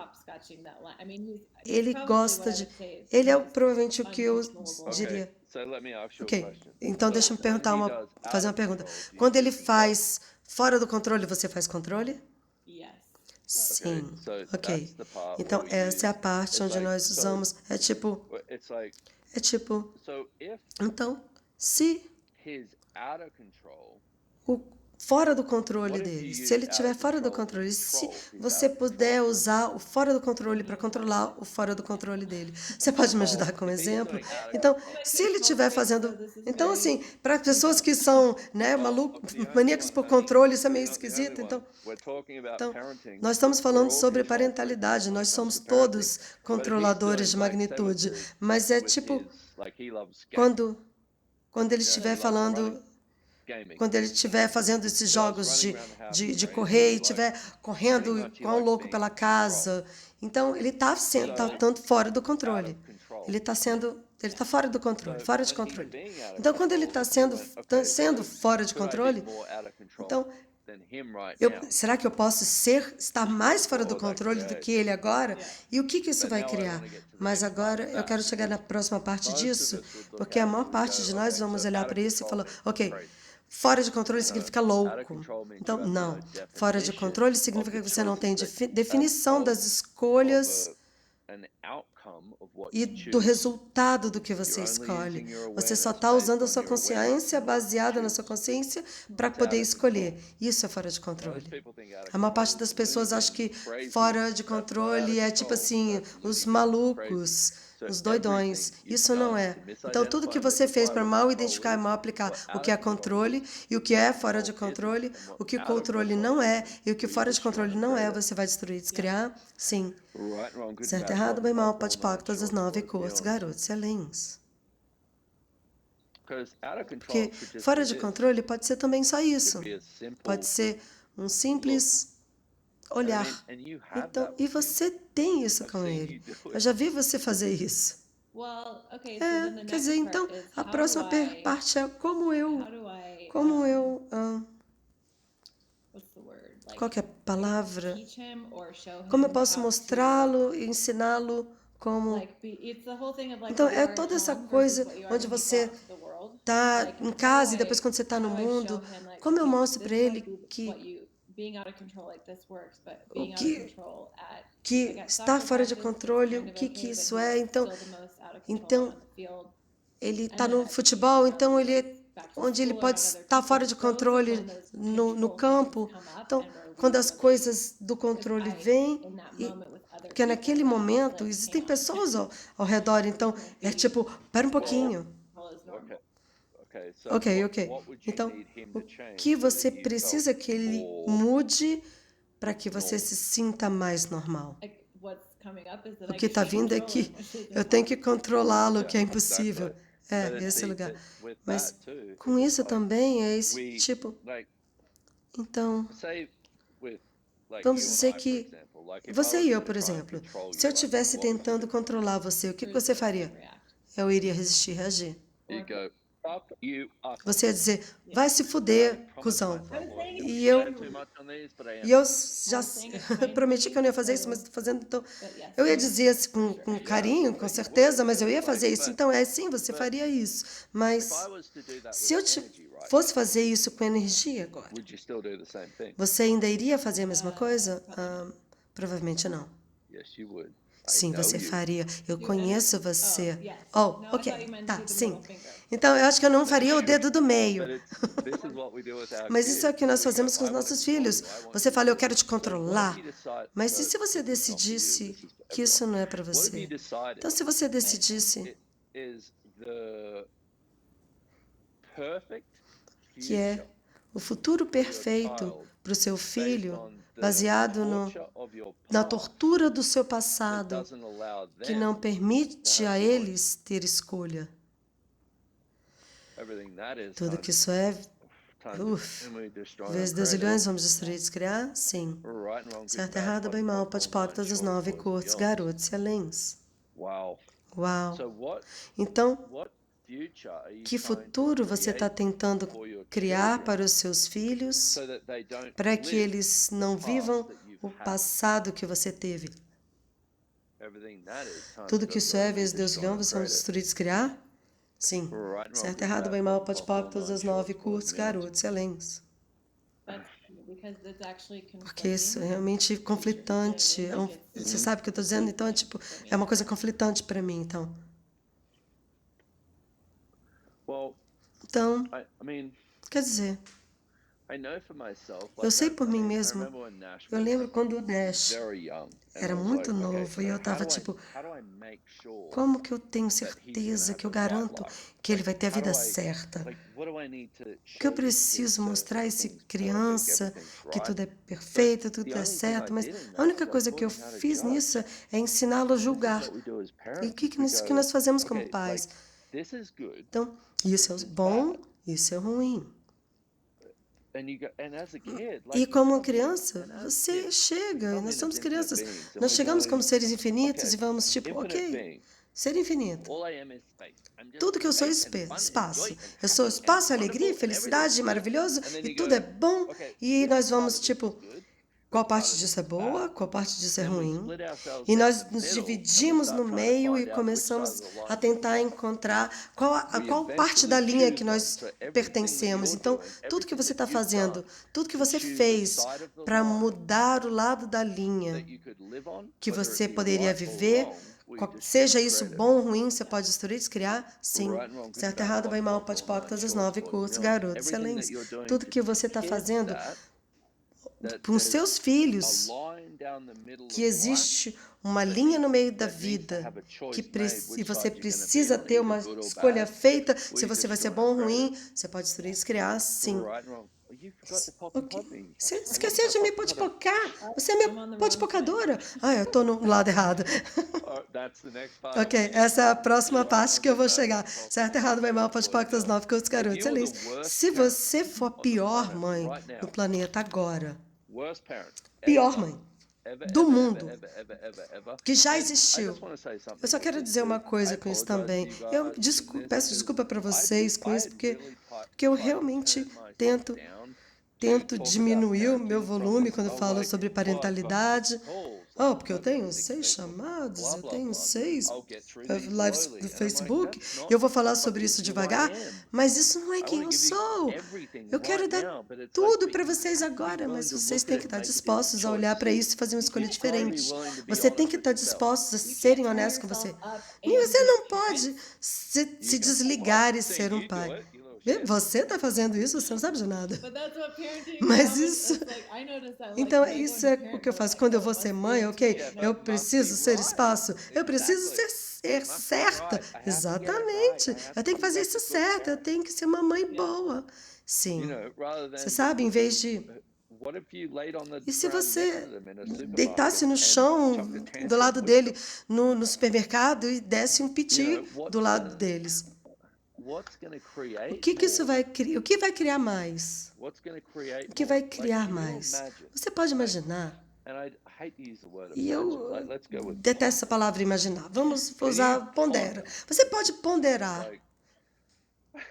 ele gosta de... Ele é provavelmente o que eu diria... Ok, então deixa eu fazer uma pergunta. Quando ele faz fora do controle, você faz controle? Sim, ok. Então, essa é a parte onde nós usamos... É tipo... Então, se fora do controle dele. Se ele estiver fora do controle, se você puder usar o fora do controle para controlar o fora do controle dele. Você pode me ajudar com um exemplo? Então, se ele estiver fazendo... Então, assim, para pessoas que são, né, maníacos por controle, isso é meio esquisito. Então, nós estamos falando sobre parentalidade. Nós somos todos controladores de magnitude. Mas é tipo, quando ele estiver falando... Quando ele estiver fazendo esses jogos de correr e estiver correndo igual um louco pela casa. Então, ele está tanto fora do controle. Ele está fora do controle, fora de controle. Então, quando ele está sendo fora de controle, então, será que eu posso estar mais fora do controle do que ele agora? E o que isso vai criar? Mas agora eu quero chegar na próxima parte disso, porque a maior parte de nós vamos olhar para isso e falar, ok, fora de controle significa louco. Então, não. Fora de controle significa que você não tem definição das escolhas e do resultado do que você escolhe. Você só está usando a sua consciência, baseada na sua consciência, para poder escolher. Isso é fora de controle. A maior parte das pessoas acha que fora de controle é tipo assim, os malucos, os doidões. Isso não é. Então, tudo que você fez para mal identificar e mal aplicar o que é controle e o que é fora de controle, o que o controle não é e o que fora de controle não é, você vai destruir, descriar? Sim. Certo, errado, bem, mal, pode pacto, todas as 9 cores, garotos e alens. Porque fora de controle pode ser também só isso. Pode ser um simples olhar. Então, e você tem isso com ele. Eu já vi você fazer isso. Quer dizer, então, a próxima parte é como eu qual que é a palavra? Como eu posso mostrá-lo e ensiná-lo como... Então, é toda essa coisa onde você está em casa e depois quando você está no mundo, como eu mostro para ele que está fora de controle, o que isso é. Então ele está no futebol, então onde ele pode estar fora de controle no campo. Então, quando as coisas do controle vêm, porque naquele momento existem pessoas ao redor, então é tipo, pera um pouquinho. Ok. Então, o que você precisa que ele mude para que você se sinta mais normal? O que está vindo é que eu tenho que controlá-lo, que é impossível. Esse lugar. Mas com isso também é esse tipo. Então, vamos dizer que você e eu, por exemplo, se eu estivesse tentando controlar você, o que você faria? Eu iria resistir, reagir. Você ia dizer, vai se fuder, cuzão. E eu já prometi que eu não ia fazer isso, mas estou fazendo, então... Eu ia dizer assim, com carinho, com certeza, mas eu ia fazer isso. Então, sim, você faria isso. Mas se eu fosse fazer isso com energia agora, você ainda iria fazer a mesma coisa? Provavelmente não. Sim, você faria. Eu conheço você. Ok. Tá, sim. Então, eu acho que eu não faria o dedo do meio. Mas isso é o que nós fazemos com os nossos filhos. Você fala, eu quero te controlar. Mas e se você decidisse que isso não é para você? Então, se você decidisse que é o futuro perfeito para o seu filho, baseado na tortura do seu passado, que não permite a eles ter escolha. Tudo que isso é, vezes 2 milhões, vamos destruir e descriar? Sim. Certo, errado, bem, mal, pode todas as 9 cortes, garotos e alens. Uau. Então, que futuro você está tentando criar para os seus filhos para que eles não vivam o passado que você teve? Tudo que isso é, vezes Deus leão, você vai destruir e descriar? Sim. Certo, errado, bem, mal, pode todas as 9 curtos, garotos e alens. Porque isso é realmente conflitante. Você sabe o que eu estou dizendo? Então, é uma coisa conflitante para mim, então. Então, quer dizer, Eu sei por mim mesmo. Eu lembro quando o Nash era muito novo e eu tava tipo, como que eu tenho certeza que eu garanto que ele vai ter a vida certa? Que eu preciso mostrar a essa criança que tudo é perfeito, tudo é certo, mas a única coisa que eu fiz nisso é ensiná-lo a julgar. E o que que nós fazemos como pais? Então, isso é bom, isso é ruim. E como criança, você chega, nós somos crianças, nós chegamos como seres infinitos e vamos tipo, ok, ser infinito. Tudo que eu sou é espaço. Eu sou espaço, alegria, felicidade, maravilhoso, e tudo é bom. E nós vamos tipo, qual parte disso é boa, qual parte disso é ruim. E nós nos dividimos no meio e começamos a tentar encontrar qual parte da linha que nós pertencemos. Então, tudo que você está fazendo, tudo que você fez para mudar o lado da linha que você poderia viver, seja isso bom ou ruim, você pode destruir, descriar? Sim. Certo, errado, bem, mal, pode, todas as 9, cursos, garoto, excelência. Tudo que você está fazendo com os seus filhos, que existe uma linha no meio da vida e você precisa ter uma escolha feita, se você vai ser bom ou ruim, você pode destruir, descriar, sim. Okay. Você esqueceu de me potipocar? Você é minha potipocadora? Ah, eu estou no lado errado. Ok, essa é a próxima parte que eu vou chegar. Certo, errado, bem, mal, potipocas das 9 cursos, garoto, excelência. Se você for a pior mãe no planeta agora, pior mãe do mundo, que já existiu. Eu só quero dizer uma coisa com isso também. Eu peço desculpa para vocês com isso, porque eu realmente tento diminuir o meu volume quando falo sobre parentalidade. Oh, porque eu tenho 6 chamados, eu tenho 6 lives do Facebook, e eu vou falar sobre isso devagar, mas isso não é quem eu sou. Eu quero dar tudo para vocês agora, mas vocês têm que estar dispostos a olhar para isso e fazer uma escolha diferente. Você tem que estar dispostos a serem honestos com você. E você não pode se desligar e ser um pai. Você está fazendo isso, você não sabe de nada. Mas isso... Então, isso é o que eu faço. Quando eu vou ser mãe, ok, eu preciso ser espaço, eu preciso ser certa. Exatamente. Eu tenho que fazer isso certo, eu tenho que ser uma mãe boa. Sim. Você sabe, em vez de... E se você deitasse no chão do lado dele no supermercado e desse um piti do lado deles? O que isso vai criar? O que vai criar mais? O que vai criar mais? Você pode imaginar? E eu detesto essa palavra imaginar. Vamos usar pondera. Você pode ponderar.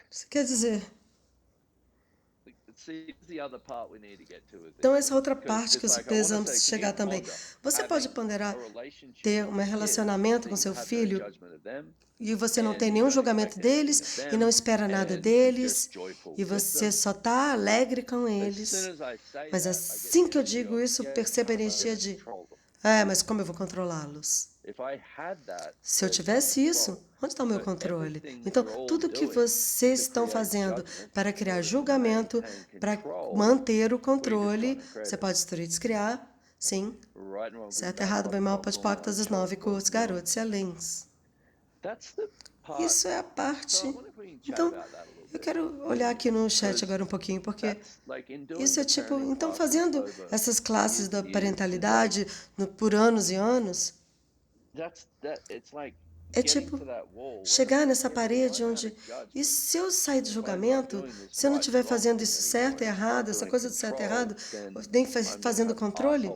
Isso quer dizer... Então, essa outra parte que precisamos chegar também. Você pode ponderar ter um relacionamento com seu filho e você não tem nenhum julgamento deles e não espera nada deles e você só está alegre com eles. Mas assim que eu digo isso, perceba a energia de... mas como eu vou controlá-los? Se eu tivesse isso, onde está o meu controle? Então, tudo que vocês estão fazendo para criar julgamento, para manter o controle, você pode destruir, descriar, sim. Certo, errado, bem, mal, pode todas as 9 cursos, garotos e alens. Isso é a parte. Então, eu quero olhar aqui no chat agora um pouquinho, porque isso é tipo... Então, fazendo essas classes da parentalidade por anos e anos, é tipo chegar nessa parede onde... E se eu sair do julgamento, se eu não estiver fazendo isso certo e errado, essa coisa do certo e errado, nem fazendo controle,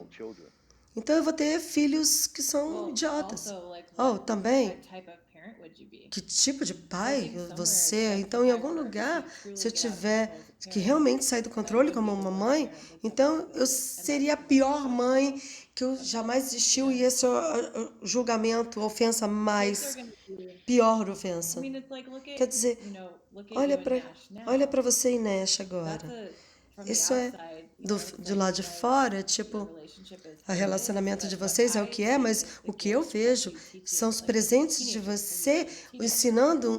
então eu vou ter filhos que são idiotas. Oh, também... Que tipo de pai você é? Então, em algum lugar, se eu tiver que realmente sair do controle como uma mãe, então eu seria a pior mãe que eu jamais existiu e esse é o julgamento, a ofensa mais pior ofensa. Quer dizer, olha para você e Nash agora. Isso é de lá de fora, tipo, o relacionamento de vocês é o que é, mas o que eu vejo são os presentes de você ensinando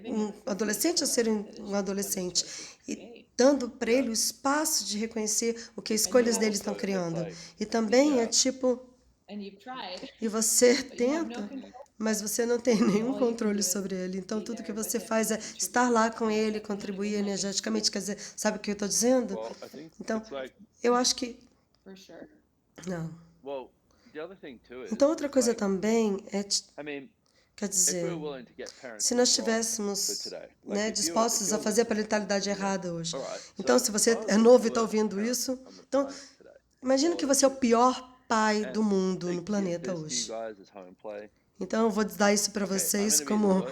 um adolescente a ser um adolescente. E dando para ele o espaço de reconhecer o que as escolhas dele estão criando. E também é tipo, e você tenta, mas você não tem nenhum controle sobre ele. Então, tudo que você faz é estar lá com ele, contribuir energeticamente. Quer dizer, sabe o que eu estou dizendo? Então, eu acho que... Não. Então, outra coisa também é... Quer dizer, se nós estivéssemos, né, dispostos a fazer a parentalidade errada hoje. Então, se você é novo e está ouvindo isso, então, imagina que você é o pior pai do mundo no planeta hoje. Então, eu vou dar isso para vocês como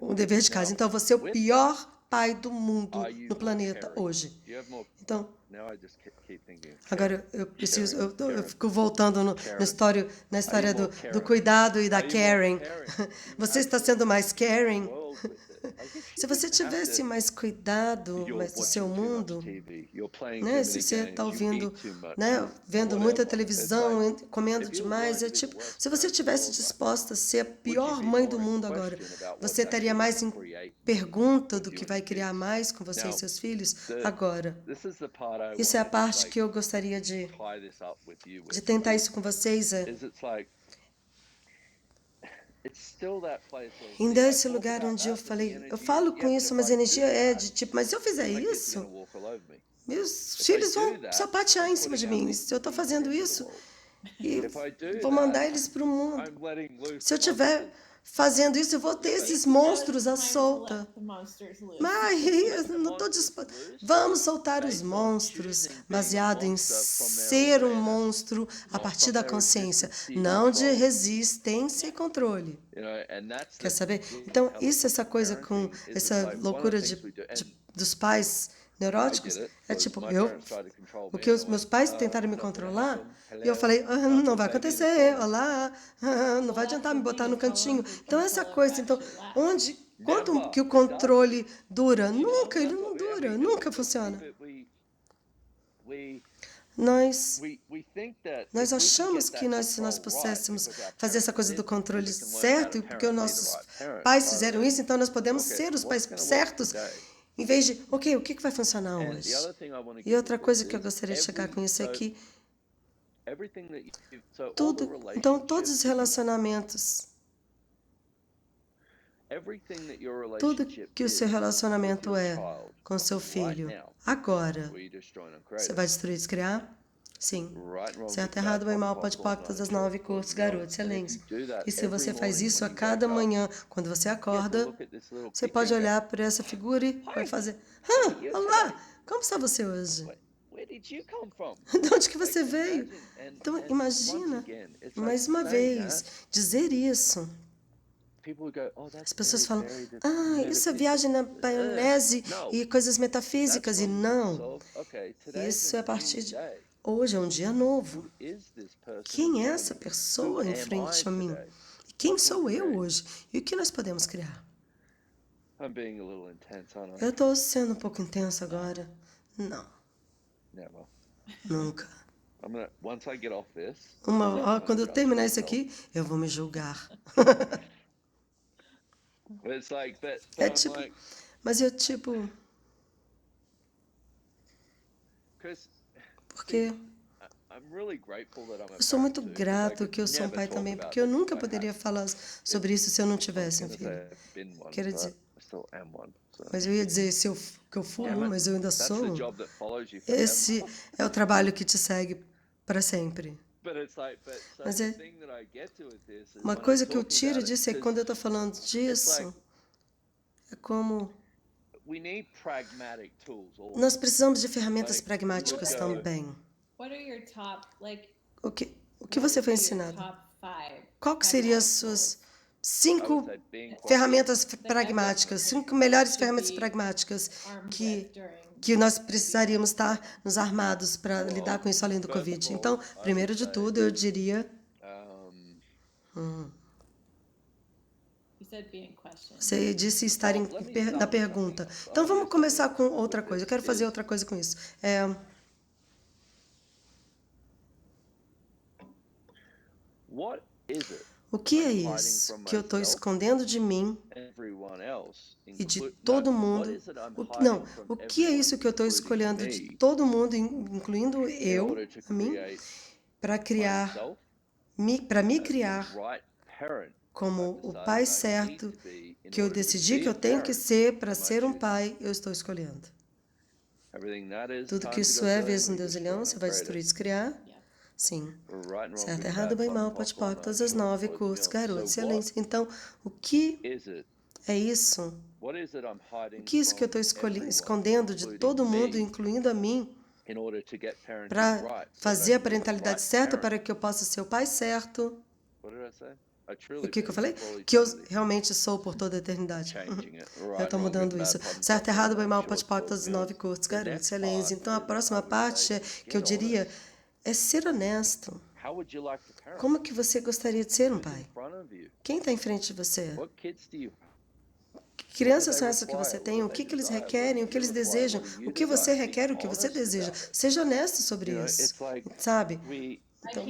um dever de casa. Então, você é o pior pai do mundo no planeta hoje. Então, agora eu preciso, eu fico voltando na história do cuidado e da caring. Você está sendo mais caring? Se você tivesse mais cuidado do seu mundo, né? Se você está ouvindo, né? Vendo muita televisão, comendo demais, é tipo, se você tivesse disposta a ser a pior mãe do mundo agora, você estaria mais em pergunta do que vai criar mais com você e seus filhos agora. Isso é a parte que eu gostaria de tentar isso com vocês. Ainda é esse lugar onde eu falei, eu falo com isso, mas a energia é de tipo, mas se eu fizer isso, meus filhos vão sapatear em cima de mim. Se eu estou fazendo isso, e vou mandar eles para o mundo. Se eu estiver fazendo isso, eu vou ter esses monstros à solta. Mas eu não estou disposto. Vamos soltar os monstros, baseado em ser um monstro a partir da consciência, não de resistência e controle. Quer saber? Então, essa coisa com essa loucura dos pais neuróticos, é tipo, o que os meus pais tentaram me controlar, e eu falei, não vai acontecer, olá, não vai adiantar me botar no cantinho. Então, essa coisa, então, quanto que o controle dura? Nunca, ele não dura, nunca funciona. Nós achamos que se nós pudéssemos fazer essa coisa do controle certo, porque os nossos pais fizeram isso, então nós podemos ser os pais certos, em vez de, o que vai funcionar hoje? E outra coisa que eu gostaria de chegar com isso é que então todos os relacionamentos, tudo que o seu relacionamento é com seu filho, agora, você vai destruir e descriar? Sim. Certo, errado, bem, mal, pode, todas as 9 cores, garoto, excelente. E se você faz isso a cada manhã, quando você acorda, você pode olhar para essa figura e vai fazer, olá, como está você hoje? De onde que você veio? Então, imagina, mais uma vez, dizer isso. As pessoas falam, isso é viagem na maionese e coisas metafísicas. E não, isso é a partir de... Hoje é um dia novo. Quem é essa pessoa em frente a mim? E quem sou eu hoje? E o que nós podemos criar? Eu estou sendo um pouco intenso agora. Não. Nunca. Quando eu terminar isso aqui, eu vou me julgar. É tipo, mas eu tipo, porque eu sou muito grato que eu sou um pai também, porque eu nunca poderia falar sobre isso se eu não tivesse um filho. Quero dizer, mas eu ia dizer que eu fui um, mas eu ainda sou um. Esse é o trabalho que te segue para sempre. Mas uma coisa que eu tiro disso é que quando eu estou falando disso, é como nós precisamos de ferramentas pragmáticas também. O que você foi ensinado? Qual que seriam as suas 5 ferramentas pragmáticas, 5 melhores ferramentas pragmáticas que nós precisaríamos estar nos armados para lidar com isso além do Covid? Então, primeiro de tudo, eu diria... Você disse estar na pergunta. Então, vamos começar com outra coisa. Eu quero fazer outra coisa com isso. O que é isso que eu estou escondendo de mim e de todo mundo? O que é isso que eu estou escolhendo de todo mundo, incluindo eu, a mim, para me criar como o pai certo que eu decidi que eu tenho que ser para ser um pai, eu estou escolhendo. Tudo que isso é, vezes um deusilhão, você vai destruir e descriar? Sim. Certo, errado, bem, mal, pode, todas as 9, cursos, garoto, excelência. Então, o que é isso? O que é isso que eu estou escondendo de todo mundo, incluindo a mim, para fazer a parentalidade certa, para que eu possa ser o pai certo? O que eu falei? Que eu realmente sou por toda a eternidade. Eu estou mudando isso. Certo, errado, bem, mal, pode, todos os 9 cursos, garoto, excelência. Então, a próxima parte que eu diria é ser honesto. Como que você gostaria de ser um pai? Quem está em frente de você? Que crianças são essas que você tem? O que eles requerem? O que eles desejam? O que você requer? O que você deseja? Seja honesto sobre isso, sabe? Então,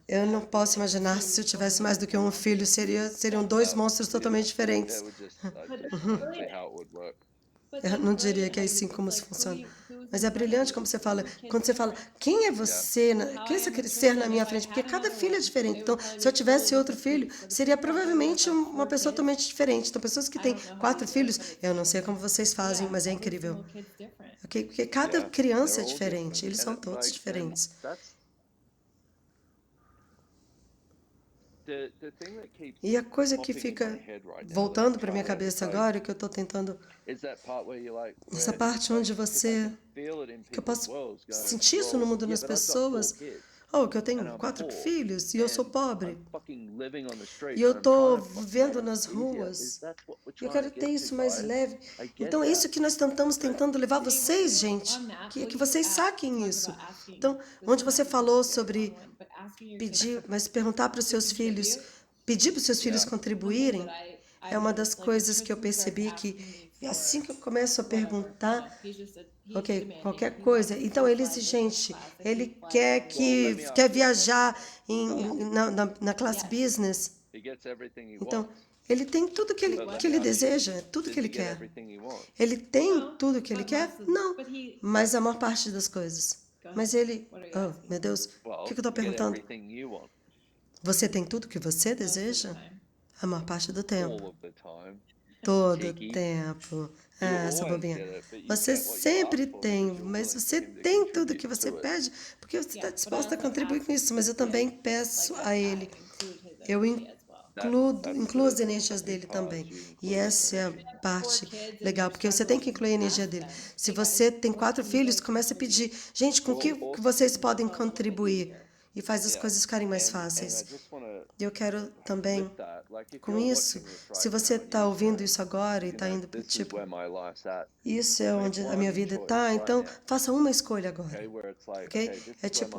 eu não posso imaginar se eu tivesse mais do que um filho, seriam 2 monstros totalmente diferentes. Eu não diria que é assim como isso funciona. Mas é brilhante como você fala. Quando você fala, quem é você? Quem é esse ser na minha frente? Porque cada filho é diferente. Então, se eu tivesse outro filho, seria provavelmente uma pessoa totalmente diferente. Então, pessoas que têm 4 filhos, eu não sei como vocês fazem, mas é incrível. Okay? Porque cada criança é diferente. Eles são todos diferentes. E a coisa que fica voltando para minha cabeça agora, que eu estou tentando, essa parte onde que eu posso sentir isso no mundo das pessoas, que eu tenho 4 filhos e eu sou pobre, e eu estou vivendo nas ruas, e eu quero ter isso mais leve. Então, é isso que nós estamos tentando levar vocês, gente, que vocês saquem isso. Então, onde você falou sobre pedir, mas perguntar para os seus filhos, pedir para os seus filhos contribuírem, é uma das coisas que eu percebi que assim que eu começo a perguntar, qualquer coisa, então ele é exigente, ele quer viajar na classe business, então ele tem tudo que ele deseja, tudo que ele quer. Ele tem tudo que ele quer? Não, mas a maior parte das coisas. Mas ele, meu Deus, o que eu estou perguntando? Você tem tudo que você deseja? A maior parte do tempo. Todo o tempo. Essa bobinha. Você sempre tem, mas você tem tudo que você pede, porque você está disposto a contribuir com isso. Mas eu também peço a ele. Eu incluo as energias dele também. E essa é a parte legal, porque você tem que incluir a energia dele. Se você tem 4 filhos, comece a pedir, gente, com que vocês podem contribuir? E faz as coisas ficarem mais fáceis. Eu quero também, com isso, se você está ouvindo isso agora e está indo para tipo, isso é onde a minha vida está, então faça uma escolha agora, ok? É tipo,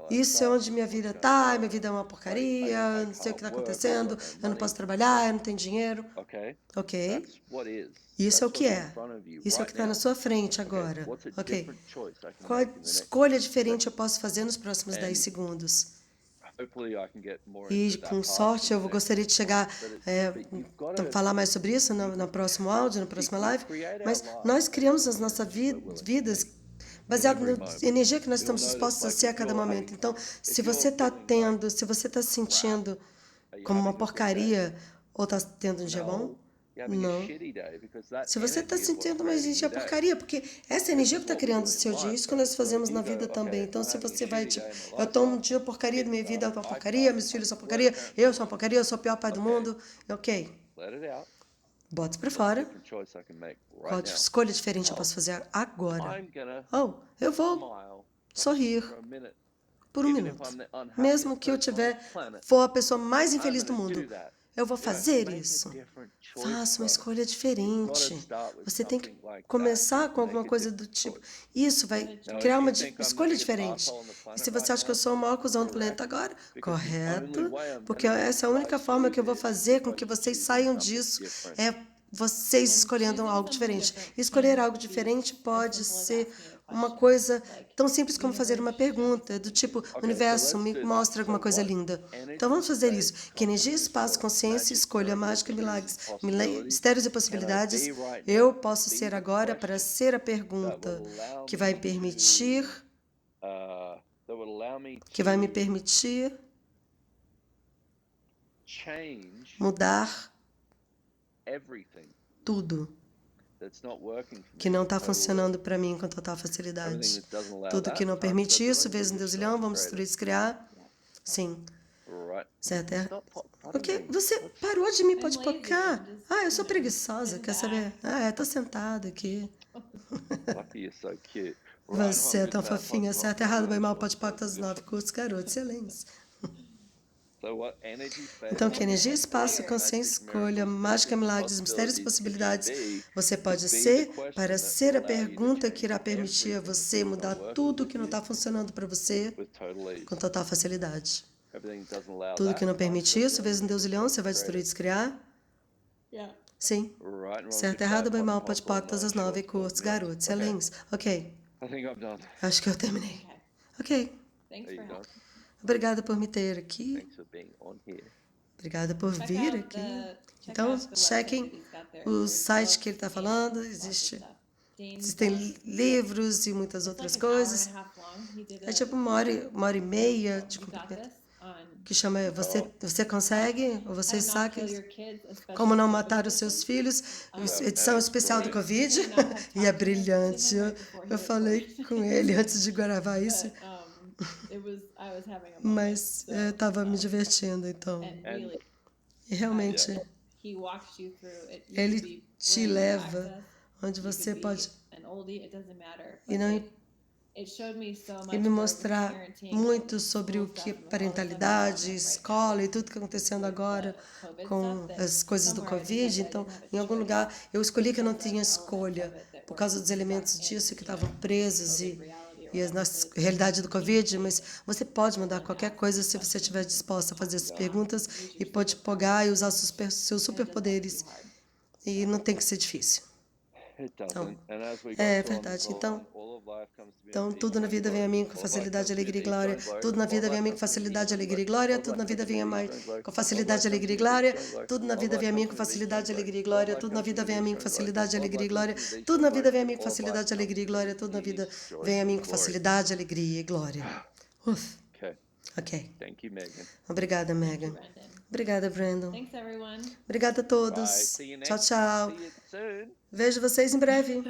isso é onde minha vida está, minha vida é uma porcaria, não sei o que está acontecendo, eu não posso trabalhar, eu não tenho dinheiro, ok? Isso é o que é. Isso é o que está na sua frente agora, ok? Qual escolha diferente eu posso fazer nos próximos 10 segundos? E com sorte eu gostaria de chegar, falar mais sobre isso no próximo áudio, na próxima live, mas nós criamos as nossas vidas baseado na energia que nós estamos dispostos a ser a cada momento. Então, se você está sentindo como uma porcaria ou está tendo um dia bom, não. Se você está sentindo uma energia porcaria, porque essa energia que está criando o seu dia, isso que nós fazemos na vida também. Então, se você vai, tipo, eu estou um dia porcaria da minha vida, eu estou uma porcaria, meus filhos são porcaria, eu sou uma porcaria, eu sou o pior pai do mundo, ok. Bote para fora. Qual escolha diferente eu posso fazer agora? Eu vou sorrir por 1 minuto. Mesmo que eu for a pessoa mais infeliz do mundo. Eu vou fazer isso. Faça uma escolha diferente. Você tem que começar com alguma coisa do tipo. Isso vai criar uma escolha diferente. E se você acha que eu sou o maior cuzão do planeta agora, correto, porque essa é a única forma que eu vou fazer com que vocês saiam disso, é vocês escolhendo algo diferente. Escolher algo diferente pode ser uma coisa tão simples como fazer uma pergunta, do tipo, universo, me mostra alguma coisa linda. Então vamos fazer isso. Que energia, espaço, consciência, escolha, mágica, milagres, mistérios e possibilidades eu posso ser agora para ser a pergunta que vai permitir, mudar tudo que não está funcionando para mim com total facilidade. Tudo que não permite isso, vezes um deusilhão, vamos destruir, descriar. Sim. Certo? Ok, você parou de me podpocar. Eu sou preguiçosa, quer saber? Tô sentada aqui. Você é tão fofinha, certo, errado, bem, mal, pode pacto das 9 cursos, garoto, excelente. Então, que energia, espaço, consciência, escolha, mágica, milagres, mistérios e possibilidades você pode ser para ser a pergunta que irá permitir a você mudar tudo que não está funcionando para você com total facilidade. Tudo que não permite isso, vezes um deusilhão, você vai destruir e descriar? Sim. Certo, errado, bem, mal, pode pacto todas as 9 cursos, garoto, excelente. Ok. Acho que eu terminei. Ok. Obrigada por me ter aqui. Obrigada por vir aqui. Então, chequem o site que ele está falando. Existem livros e muitas outras coisas. É tipo uma hora e meia de cumprimento, que chama Você Consegue? Ou Você Sabe? Como Não Matar os Seus Filhos. Edição especial do Covid. E é brilhante. Eu falei com ele antes de gravar isso. Mas eu estava me divertindo, então. E realmente, ele te leva onde você pode. E me mostrar muito sobre o que parentalidade, escola e tudo que está acontecendo agora com as coisas do Covid. Então, em algum lugar, eu escolhi que eu não tinha escolha por causa dos elementos disso que estavam presos e a nossa realidade do Covid, mas você pode mudar qualquer coisa se você estiver disposta a fazer as perguntas e pode pegar e usar seus superpoderes. E não tem que ser difícil. Então, é verdade. Então, tudo na vida vem a mim com facilidade, alegria e glória. Tudo na vida vem a mim com facilidade, alegria e glória. Tudo na vida vem a mim com facilidade, alegria e glória. Tudo na vida vem a mim com facilidade, alegria e glória. Tudo na vida vem a mim com facilidade, alegria e glória. Tudo na vida vem a mim com facilidade, alegria e glória. Tudo na vida vem a mim com facilidade, alegria e glória. Ok. Obrigada, Megan. Obrigada, Brandon. Obrigada a todos. Tchau, tchau. Vejo vocês em breve.